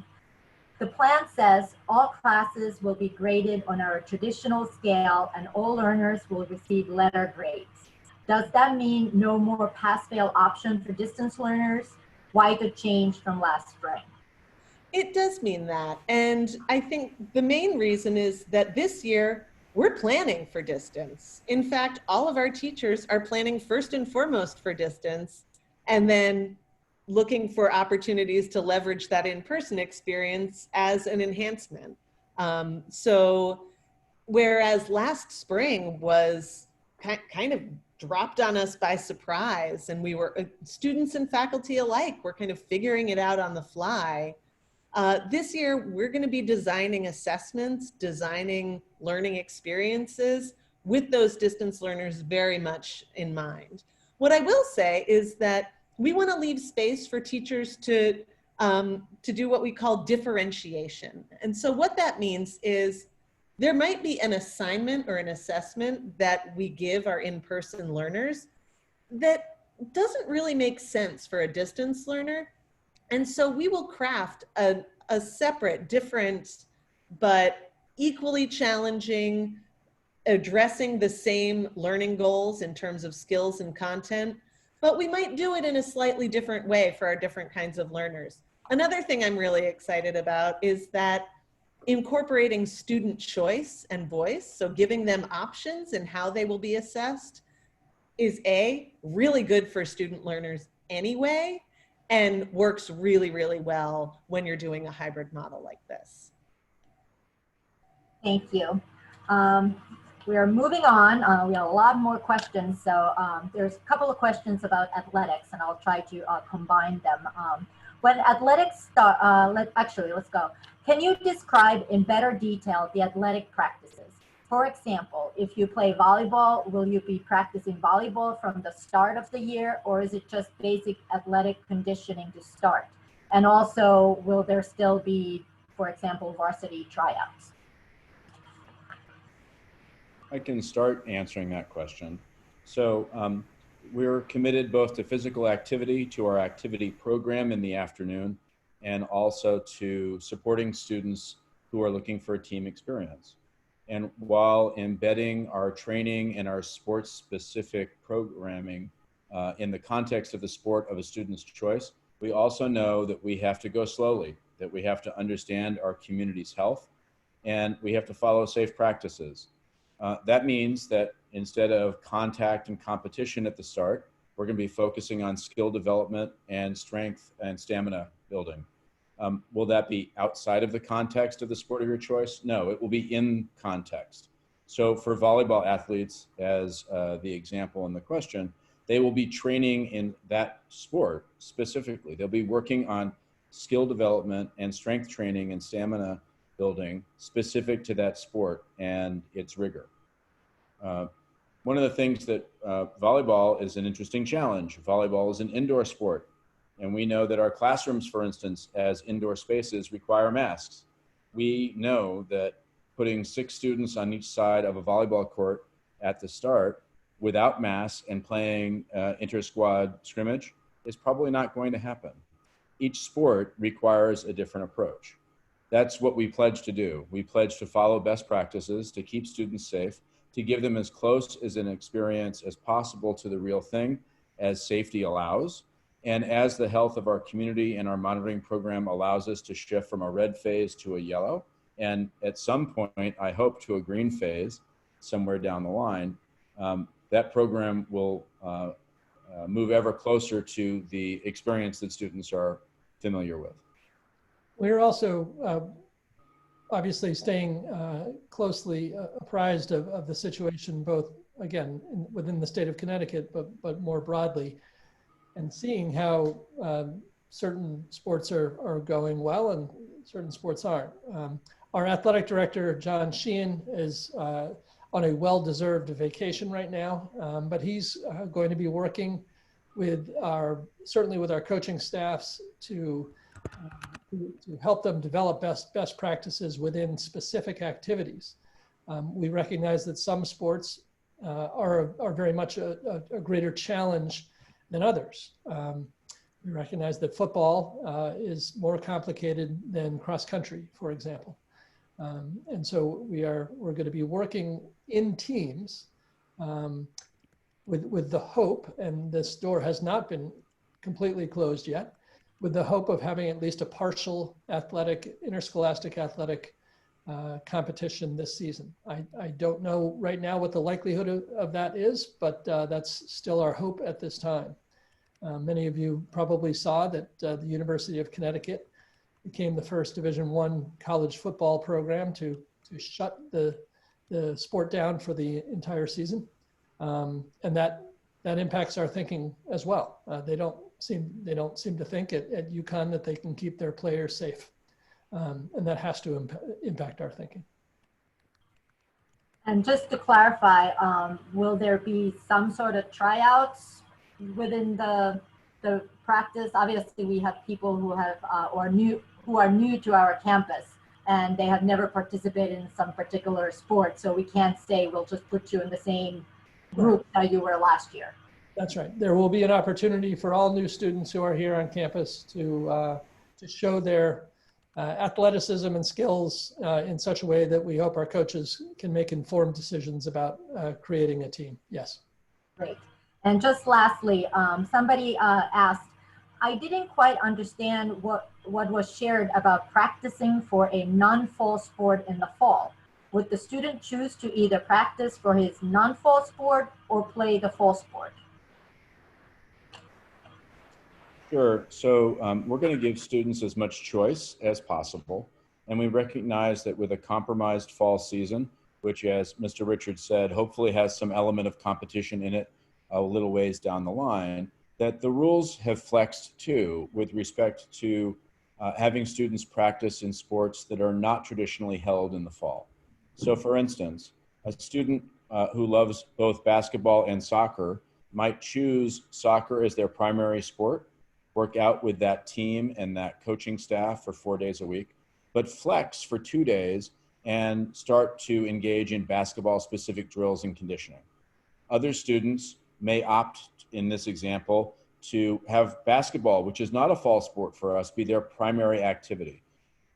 The plan says all classes will be graded on our traditional scale and all learners will receive letter grades. Does that mean no more pass-fail option for distance learners? Why the change from last spring? It does mean that. And I think the main reason is that this year we're planning for distance. In fact, all of our teachers are planning first and foremost for distance and then looking for opportunities to leverage that in-person experience as an enhancement. So whereas last spring was kind of dropped on us by surprise and we were, students and faculty alike, were kind of figuring it out on the fly. This year, we're going to be designing assessments, designing learning experiences with those distance learners very much in mind. What I will say is that we want to leave space for teachers to do what we call differentiation. And so what that means is there might be an assignment or an assessment that we give our in-person learners that doesn't really make sense for a distance learner. And so we will craft a separate, different, but equally challenging, addressing the same learning goals in terms of skills and content, but we might do it in a slightly different way for our different kinds of learners. Another thing I'm really excited about is that incorporating student choice and voice, so giving them options in how they will be assessed, is really good for student learners anyway, and works really, really well when you're doing a hybrid model like this. Thank you. We are moving on. We have a lot more questions. So there's a couple of questions about athletics, and I'll try to combine them. When athletics start, let's go. Can you describe in better detail the athletic practices? For example, if you play volleyball, will you be practicing volleyball from the start of the year, or is it just basic athletic conditioning to start? And also, will there still be, for example, varsity tryouts? I can start answering that question. So we're committed both to physical activity, to our activity program in the afternoon, and also to supporting students who are looking for a team experience. And while embedding our training and our sports-specific programming in the context of the sport of a student's choice, we also know that we have to go slowly, that we have to understand our community's health, and we have to follow safe practices. That means that instead of contact and competition at the start, we're going to be focusing on skill development and strength and stamina building. Will that be outside of the context of the sport of your choice? No, it will be in context. So for volleyball athletes, as the example in the question, they will be training in that sport specifically. They'll be working on skill development and strength training and stamina building specific to that sport and its rigor. One of the things that volleyball is an interesting challenge. Volleyball is an indoor sport. And we know that our classrooms, for instance, as indoor spaces require masks. We know that putting 6 students on each side of a volleyball court at the start without masks and playing inter-squad scrimmage is probably not going to happen. Each sport requires a different approach. That's what we pledge to do. We pledge to follow best practices, to keep students safe, to give them as close as an experience as possible to the real thing as safety allows. And as the health of our community and our monitoring program allows us to shift from a red phase to a yellow, and at some point, I hope to a green phase somewhere down the line, that program will move ever closer to the experience that students are familiar with. We're also obviously staying closely apprised of the situation, both, again, within the state of Connecticut, but more broadly, and seeing how certain sports are going well and certain sports aren't. Our athletic director, John Sheehan, is on a well-deserved vacation right now, but he's going to be working with certainly with our coaching staffs to help them develop best practices within specific activities. We recognize that some sports are very much a greater challenge than others. We recognize that football is more complicated than cross country, for example. And so we're going to be working in teams with the hope, and this door has not been completely closed yet, with the hope of having at least a partial interscholastic athletic competition this season. I don't know right now what the likelihood of that is, but that's still our hope at this time. Many of you probably saw that the University of Connecticut became the first Division I college football program to shut the sport down for the entire season. And that impacts our thinking as well. They don't seem to think at UConn that they can keep their players safe. And that has to impact our thinking. And just to clarify, will there be some sort of tryouts within the practice? Obviously, we have people who are new to our campus, and they have never participated in some particular sport. So we can't say we'll just put you in the same group that you were last year. That's right. There will be an opportunity for all new students who are here on campus to show their athleticism and skills in such a way that we hope our coaches can make informed decisions about creating a team. Yes. Great. And just lastly, somebody asked, I didn't quite understand what was shared about practicing for a non-fall sport in the fall. Would the student choose to either practice for his non-fall sport or play the fall sport? Sure. So we're going to give students as much choice as possible. And we recognize that with a compromised fall season, which, as Mr. Richards said, hopefully has some element of competition in it a little ways down the line, that the rules have flexed too with respect to having students practice in sports that are not traditionally held in the fall. So for instance, a student who loves both basketball and soccer might choose soccer as their primary sport, work out with that team and that coaching staff for 4 days a week, but flex for 2 days and start to engage in basketball specific drills and conditioning. Other students may opt, in this example, to have basketball, which is not a fall sport for us, be their primary activity.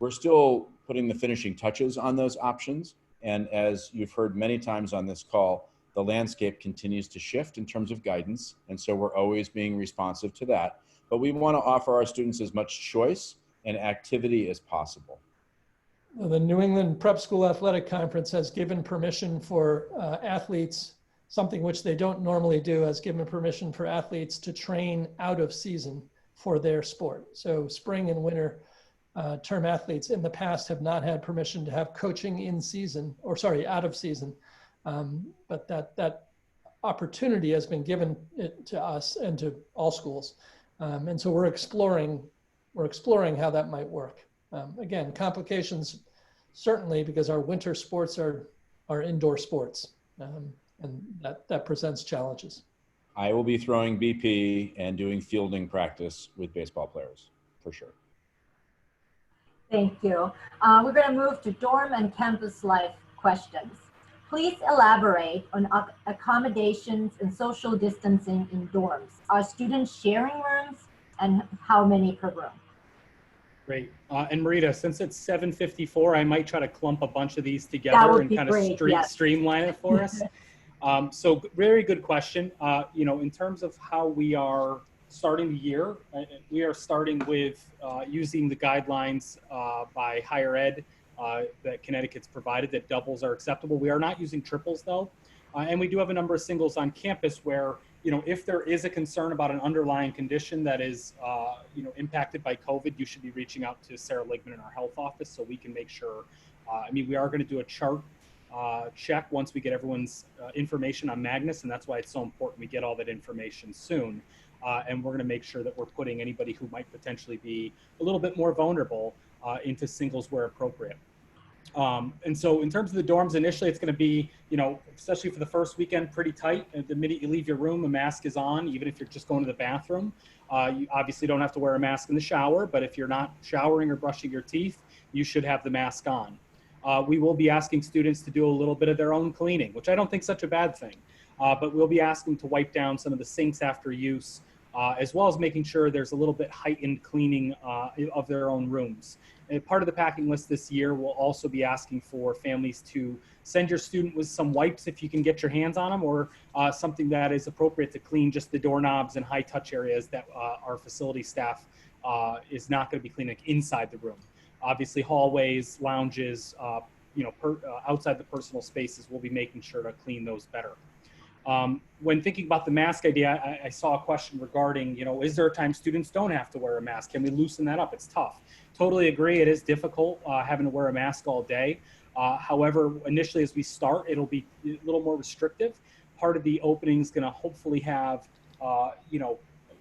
We're still putting the finishing touches on those options. And as you've heard many times on this call, the landscape continues to shift in terms of guidance. And so we're always being responsive to that. But we want to offer our students as much choice and activity as possible. The New England Prep School Athletic Conference has given permission for athletes, something which they don't normally do, has given permission for athletes to train out of season for their sport. So spring and winter term athletes in the past have not had permission to have coaching in season, or sorry, out of season. But that opportunity has been given to us and to all schools. And so we're exploring how that might work. Again, complications certainly, because our winter sports are indoor sports, and that presents challenges. I will be throwing BP and doing fielding practice with baseball players, for sure. Thank you. We're going to move to dorm and campus life questions. Please elaborate on accommodations and social distancing in dorms. Are students sharing rooms, and how many per room? Great. And Marita, since it's 7:54, I might try to clump a bunch of these together and kind of streamline it for us. So very good question. In terms of how we are starting the year, we are starting with using the guidelines by higher ed that Connecticut's provided that doubles are acceptable. We are not using triples though. And we do have a number of singles on campus where, if there is a concern about an underlying condition that is, impacted by COVID, you should be reaching out to Sarah Ligman in our health office so we can make sure. We are going to do a chart check once we get everyone's information on Magnus, and that's why it's so important we get all that information soon. And we're going to make sure that we're putting anybody who might potentially be a little bit more vulnerable into singles where appropriate. And so in terms of the dorms, initially it's going to be, especially for the first weekend, pretty tight. The minute you leave your room, a mask is on, even if you're just going to the bathroom. You obviously don't have to wear a mask in the shower, but if you're not showering or brushing your teeth, you should have the mask on. We will be asking students to do a little bit of their own cleaning, which I don't think is such a bad thing. But we'll be asking to wipe down some of the sinks after use, as well as making sure there's a little bit heightened cleaning of their own rooms. And part of the packing list this year will also be asking for families to send your student with some wipes if you can get your hands on them, or something that is appropriate to clean just the doorknobs and high touch areas that our facility staff is not going to be cleaning inside the room. Obviously, hallways, lounges, outside the personal spaces, we'll be making sure to clean those better. When thinking about the mask idea, I saw a question regarding, is there a time students don't have to wear a mask? Can we loosen that up? It's tough. Totally agree. It is difficult having to wear a mask all day. However, initially as we start, it'll be a little more restrictive. Part of the opening is going to hopefully have,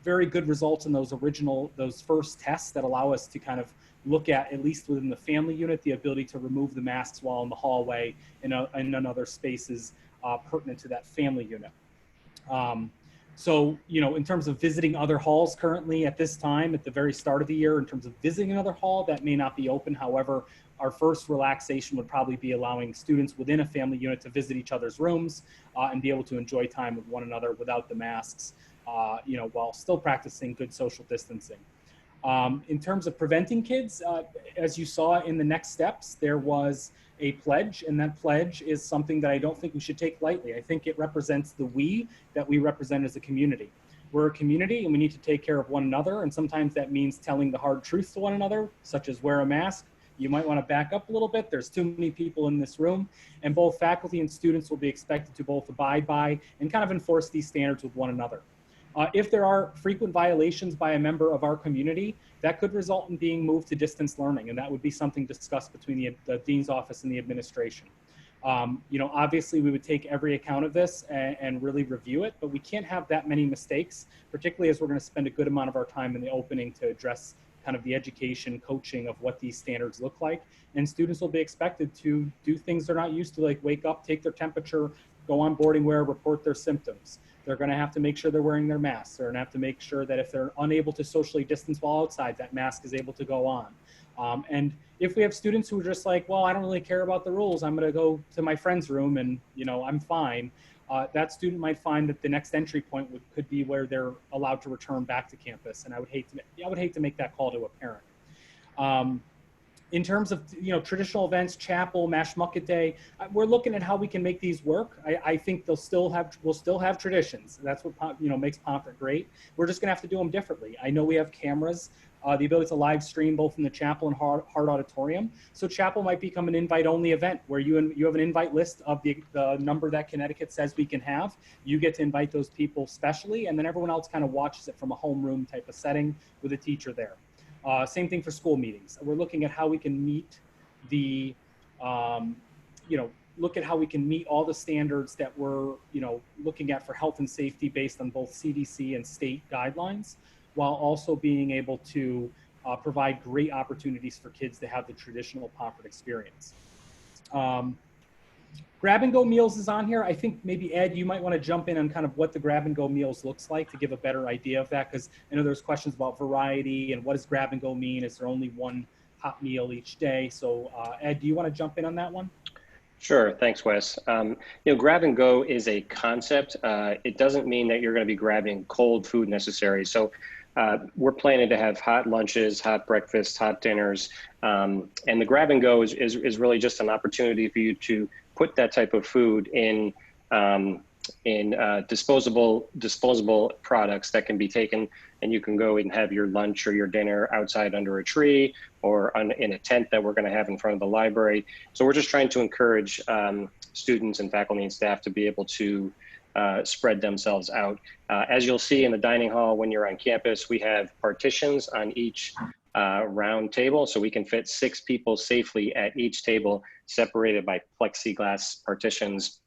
very good results in those first tests that allow us to kind of look at least within the family unit, the ability to remove the masks while in the hallway and in other spaces pertinent to that family unit. So, in terms of visiting other halls currently at this time, at the very start of the year, in terms of visiting another hall, that may not be open. However, our first relaxation would probably be allowing students within a family unit to visit each other's rooms and be able to enjoy time with one another without the masks, while still practicing good social distancing. In terms of preventing kids, as you saw in the next steps, there was a pledge, and that pledge is something that I don't think we should take lightly. I think it represents the we that we represent as a community. We're a community and we need to take care of one another, and sometimes that means telling the hard truths to one another, such as wear a mask. You might want to back up a little bit. There's too many people in this room, and both faculty and students will be expected to both abide by and kind of enforce these standards with one another. If there are frequent violations by a member of our community, that could result in being moved to distance learning, and that would be something discussed between the dean's office and the administration. Obviously we would take every account of this and really review it, but we can't have that many mistakes, particularly as we're going to spend a good amount of our time in the opening to address kind of the education, coaching of what these standards look like. And students will be expected to do things they're not used to, like wake up, take their temperature, go on boarding wear, report their symptoms. They're going to have to make sure they're wearing their masks. They're going to have to make sure that if they're unable to socially distance while outside, that mask is able to go on. And if we have students who are just like, well, I don't really care about the rules, I'm going to go to my friend's room and, I'm fine. That student might find that the next entry point could be where they're allowed to return back to campus. And I would hate to make that call to a parent. In terms of traditional events, chapel, Mash Mucket Day, we're looking at how we can make these work. I think we'll still have traditions. That's what makes Pomfret great. We're just gonna have to do them differently. I know we have cameras, the ability to live stream both in the chapel and Hart Auditorium. So chapel might become an invite-only event where you have an invite list of the number that Connecticut says we can have. You get to invite those people specially, and then everyone else kind of watches it from a homeroom type of setting with a teacher there. Same thing for school meetings. We're looking at how we can meet look at how we can meet all the standards that we're, looking at for health and safety based on both CDC and state guidelines, while also being able to provide great opportunities for kids to have the traditional Pomfret experience. Grab and go meals is on here. I think maybe Ed, you might want to jump in on kind of what the grab and go meals looks like to give a better idea of that, because I know there's questions about variety and what does grab and go mean? Is there only one hot meal each day? So Ed, do you want to jump in on that one? Sure, thanks, Wes. Grab and go is a concept. It doesn't mean that you're going to be grabbing cold food necessarily. So we're planning to have hot lunches, hot breakfasts, hot dinners, and the grab and go is really just an opportunity for you to put that type of food in disposable products that can be taken, and you can go and have your lunch or your dinner outside under a tree or in a tent that we're going to have in front of the library. So we're just trying to encourage students and faculty and staff to be able to spread themselves out. As you'll see in the dining hall when you're on campus, we have partitions on each round table, so we can fit 6 people safely at each table, separated by plexiglass partitions.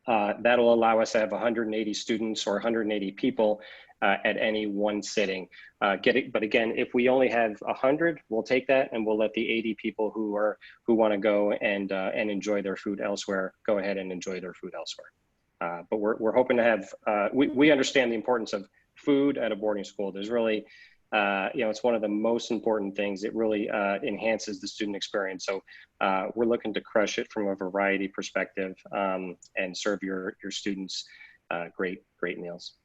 That'll allow us to have 180 students or 180 people at any one sitting. But again, if we only have 100, we'll take that, and we'll let the 80 people who want to go and enjoy their food elsewhere go ahead and enjoy their food elsewhere. But we're hoping to have. We understand the importance of food at a boarding school. There's really, it's one of the most important things. It really enhances the student experience. So we're looking to crush it from a variety perspective and serve your students great meals.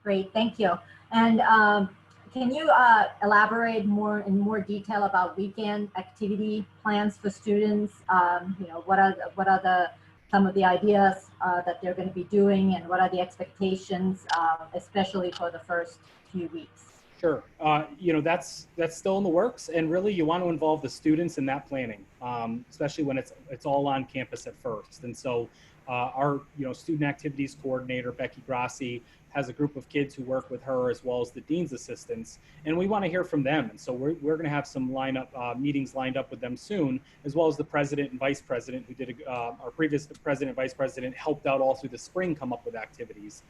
Great, thank you. And can you elaborate in more detail about weekend activity plans for students? You know, what are some of the ideas that they're going to be doing, and what are the expectations, especially for the first few weeks? Sure. You know, that's still in the works, and really you want to involve the students in that planning, especially when it's all on campus at first. And so our student activities coordinator, Becky Grassi, has a group of kids who work with her, as well as the dean's assistants, and we want to hear from them. And so we're going to have some meetings lined up with them soon, as well as the president and vice president who did our previous president and vice president helped out all through the spring come up with activities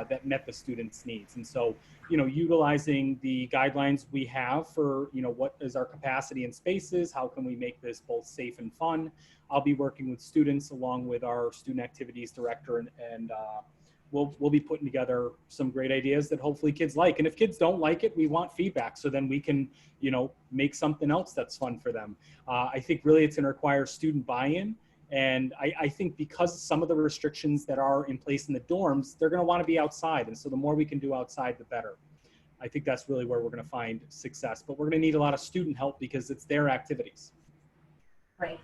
that met the students' needs. And so, you know, utilizing the guidelines we have for, you know, what is our capacity and spaces, how can we make this both safe and fun. I'll be working with students along with our student activities director, and we'll be putting together some great ideas that hopefully kids like. And if kids don't like it, we want feedback, so then we can, you know, make something else that's fun for them. I think really it's going to require student buy-in. And I think because some of the restrictions that are in place in the dorms, they're going to want to be outside. And so the more we can do outside, the better. I think that's really where we're going to find success. But we're going to need a lot of student help because it's their activities. Great.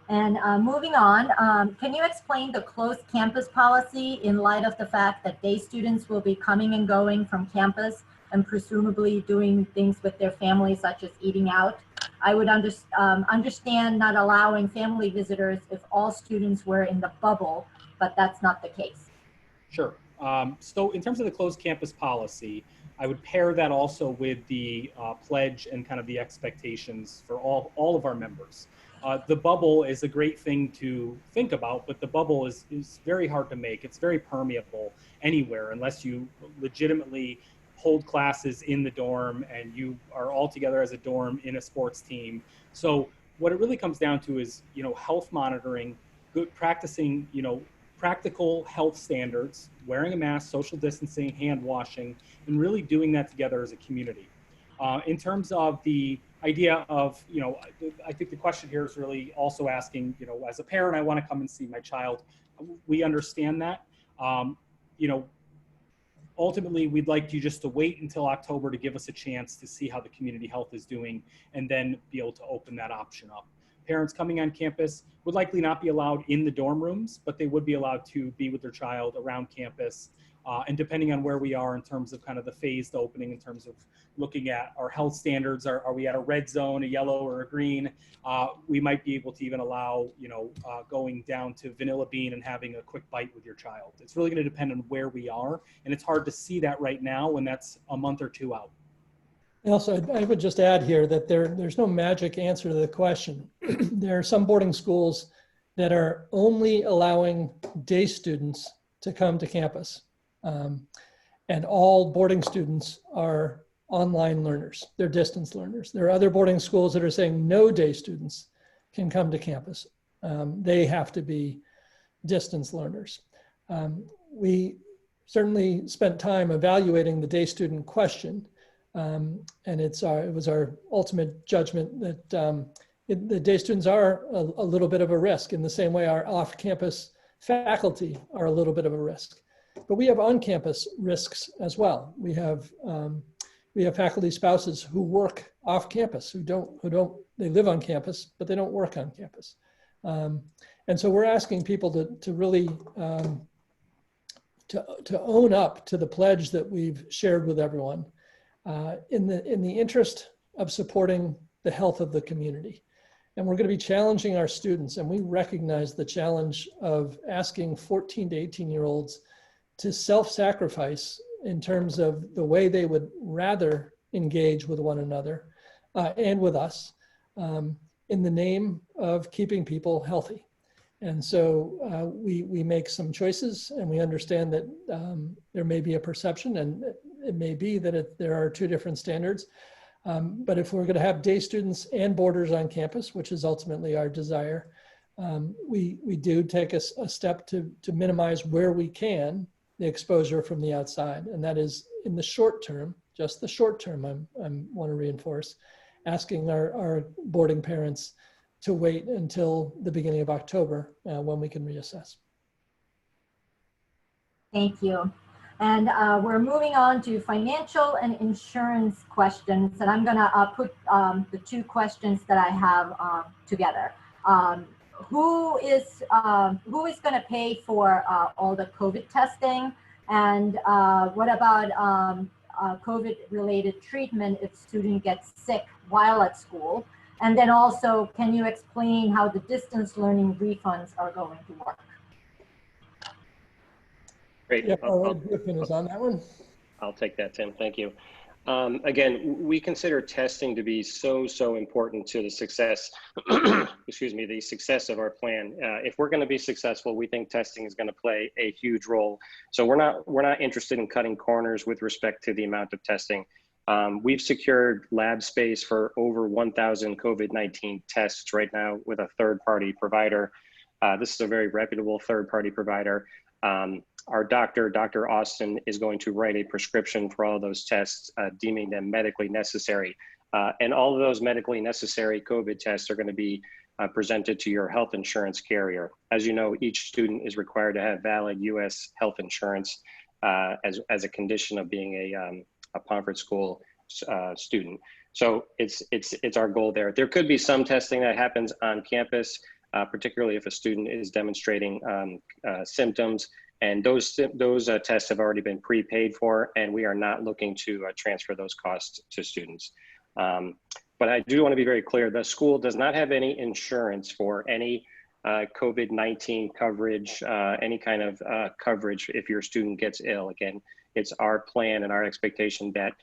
And moving on, can you explain the closed campus policy in light of the fact that day students will be coming and going from campus and presumably doing things with their families, such as eating out? I would understand not allowing family visitors if all students were in the bubble, but that's not the case. Sure. So in terms of the closed campus policy, I would pair that also with the pledge and kind of the expectations for all of our members. The bubble is a great thing to think about, but the bubble is very hard to make. It's very permeable anywhere unless you legitimately hold classes in the dorm and you are all together as a dorm in a sports team. So what it really comes down to is, you know, health monitoring, good practicing, you know, practical health standards, wearing a mask, social distancing, hand washing, and really doing that together as a community. In terms of the idea of, you know, I think the question here is really also asking, you know, as a parent, I want to come and see my child. We understand that. You know, ultimately, we'd like you just to wait until October to give us a chance to see how the community health is doing and then be able to open that option up. Parents coming on campus would likely not be allowed in the dorm rooms, but they would be allowed to be with their child around campus. And depending on where we are in terms of kind of the phased opening, in terms of looking at our health standards, are we at a red zone, a yellow, or a green? We might be able to even allow, you know, going down to vanilla bean and having a quick bite with your child. It's really going to depend on where we are, and it's hard to see that right now when that's a month or two out. Also, I would just add here that there's no magic answer to the question. There are some boarding schools that are only allowing day students to come to campus. And all boarding students are online learners. They're distance learners. There are other boarding schools that are saying no day students can come to campus. They have to be distance learners. We certainly spent time evaluating the day student question. And it was our ultimate judgment that the day students are a little bit of a risk, in the same way our off-campus faculty are a little bit of a risk. But we have on-campus risks as well. We have faculty spouses who work off campus, they live on campus, but they don't work on campus. And so we're asking people to really to own up to the pledge that we've shared with everyone, in the interest of supporting the health of the community. And we're going to be challenging our students, and we recognize the challenge of asking 14 to 18-year-olds to self-sacrifice in terms of the way they would rather engage with one another and with us in the name of keeping people healthy. And so we make some choices, and we understand that there may be a perception, and it may be that there are two different standards. But if we're going to have day students and boarders on campus, which is ultimately our desire, we do take a step to minimize where we can the exposure from the outside. And that is in the short term, just the short term, I want to reinforce, asking our boarding parents to wait until the beginning of October when we can reassess. Thank you. And we're moving on to financial and insurance questions. And I'm gonna put the two questions that I have together. Who is gonna pay for all the COVID testing? And what about COVID-related treatment if student gets sick while at school? And then also, can you explain how the distance learning refunds are going to work? Great. Yeah, Griffin is on that one. I'll take that, Tim. Thank you. Again, we consider testing to be so important to the success, excuse me, the success of our plan. If we're going to be successful, we think testing is going to play a huge role. So we're not interested in cutting corners with respect to the amount of testing. We've secured lab space for over 1,000 COVID-19 tests right now with a third-party provider. This is a very reputable third-party provider. Our doctor, Dr. Austin, is going to write a prescription for all those tests, deeming them medically necessary. And all of those medically necessary COVID tests are going to be presented to your health insurance carrier. As you know, each student is required to have valid U.S. health insurance as a condition of being a Pomfret School student. So it's our goal there. There could be some testing that happens on campus, particularly if a student is demonstrating symptoms. And those tests have already been prepaid for, and we are not looking to transfer those costs to students. But I do want to be very clear, the school does not have any insurance for any COVID-19 coverage, any kind of coverage if your student gets ill. Again, it's our plan and our expectation that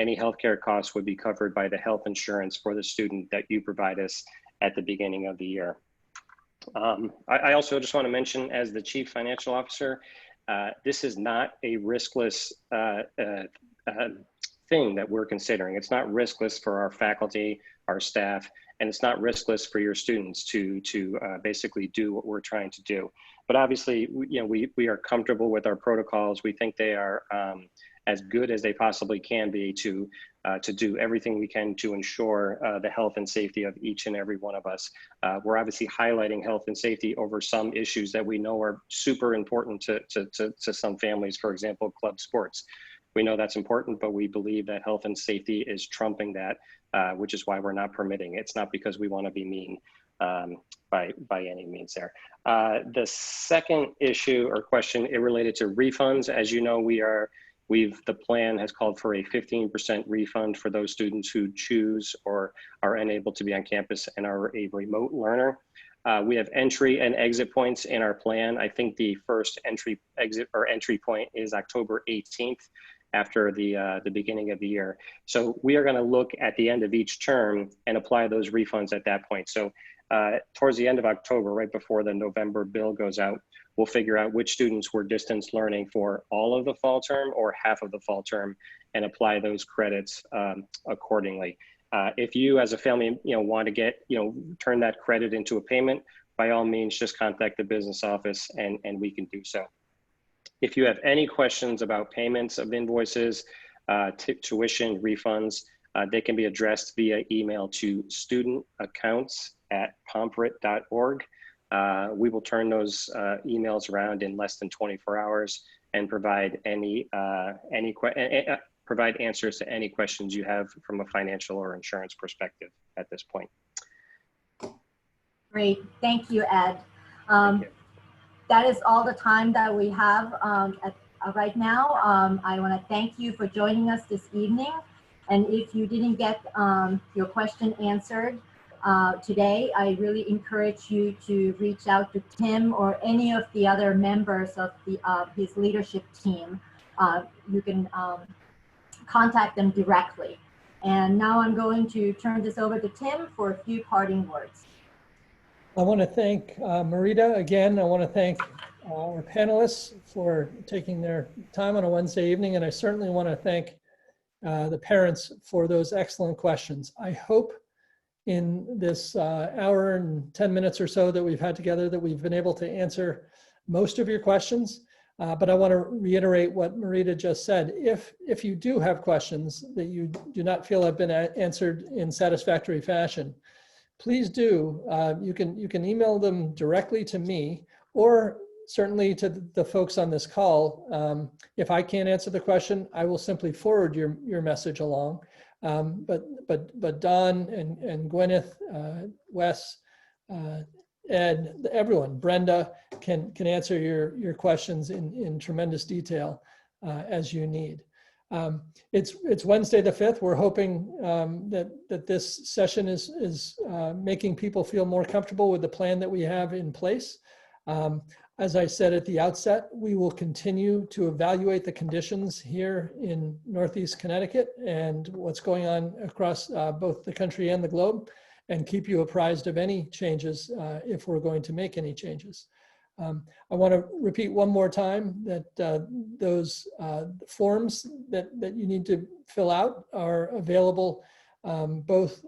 any healthcare costs would be covered by the health insurance for the student that you provide us at the beginning of the year. I also just want to mention, as the Chief Financial Officer, this is not a riskless thing that we're considering. It's not riskless for our faculty, our staff, and it's not riskless for your students to basically do what we're trying to do. But obviously, we are comfortable with our protocols. We think they are as good as they possibly can be to do everything we can to ensure the health and safety of each and every one of us. We're obviously highlighting health and safety over some issues that we know are super important to some families, for example, club sports. We know that's important, but we believe that health and safety is trumping that, which is why we're not permitting it. It's not because we want to be mean by any means there. The second issue or question related to refunds. As you know, the plan has called for a 15% refund for those students who choose or are unable to be on campus and are a remote learner. We have entry and exit points in our plan. I think the first entry point is October 18th after the beginning of the year. So we are going to look at the end of each term and apply those refunds at that point. So towards the end of October, right before the November bill goes out, we'll figure out which students were distance learning for all of the fall term or half of the fall term and apply those credits accordingly. If you as a family want to turn that credit into a payment, by all means, just contact the business office and we can do so. If you have any questions about payments of invoices, tuition, refunds, they can be addressed via email to studentaccounts@pomfret.org. We will turn those emails around in less than 24 hours and provide provide answers to any questions you have from a financial or insurance perspective at this point. Great, thank you, Ed. Thank you. That is all the time that we have right now. I want to thank you for joining us this evening. And if you didn't get your question answered today, I really encourage you to reach out to Tim or any of the other members of his leadership team. You can contact them directly. And now I'm going to turn this over to Tim for a few parting words. I want to thank Marita again. I want to thank our panelists for taking their time on a Wednesday evening. And I certainly want to thank the parents for those excellent questions. I hope in this hour and 10 minutes or so that we've had together that we've been able to answer most of your questions. But I want to reiterate what Marita just said. If you do have questions that you do not feel have been answered in satisfactory fashion, please do. You can email them directly to me, or certainly to the folks on this call, if I can't answer the question, I will simply forward your message along. But Don and Gwyneth, Wes, Ed, everyone, Brenda can answer your questions in tremendous detail as you need. It's Wednesday the 5th. We're hoping that this session is making people feel more comfortable with the plan that we have in place. As I said at the outset, we will continue to evaluate the conditions here in Northeast Connecticut and what's going on across both the country and the globe, and keep you apprised of any changes if we're going to make any changes. I want to repeat one more time that those forms that you need to fill out are available both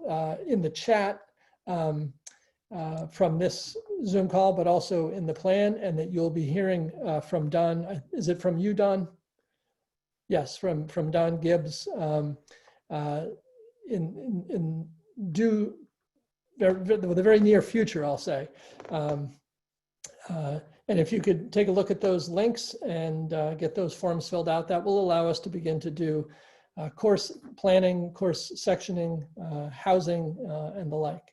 in the chat from this Zoom call, but also in the plan, and that you'll be hearing from Don. Is it from you, Don? Yes, from Don Gibbs in the very near future, I'll say. And if you could take a look at those links and get those forms filled out, that will allow us to begin to do course planning, course sectioning, housing, and the like.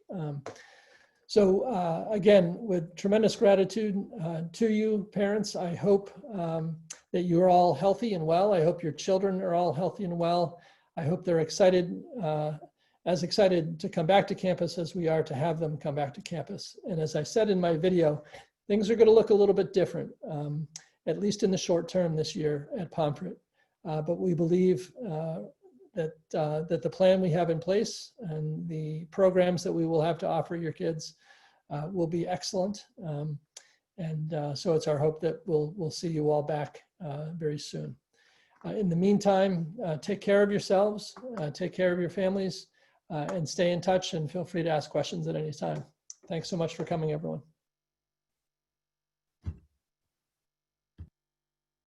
So again, with tremendous gratitude to you, parents, I hope that you're all healthy and well. I hope your children are all healthy and well. I hope they're excited, as excited to come back to campus as we are to have them come back to campus. And as I said in my video, things are going to look a little bit different, at least in the short term this year at Pomfret. But we believe that the plan we have in place and the programs that we will have to offer your kids will be excellent. So it's our hope that we'll see you all back very soon. In the meantime, take care of yourselves, take care of your families, and stay in touch, and feel free to ask questions at any time. Thanks so much for coming, everyone.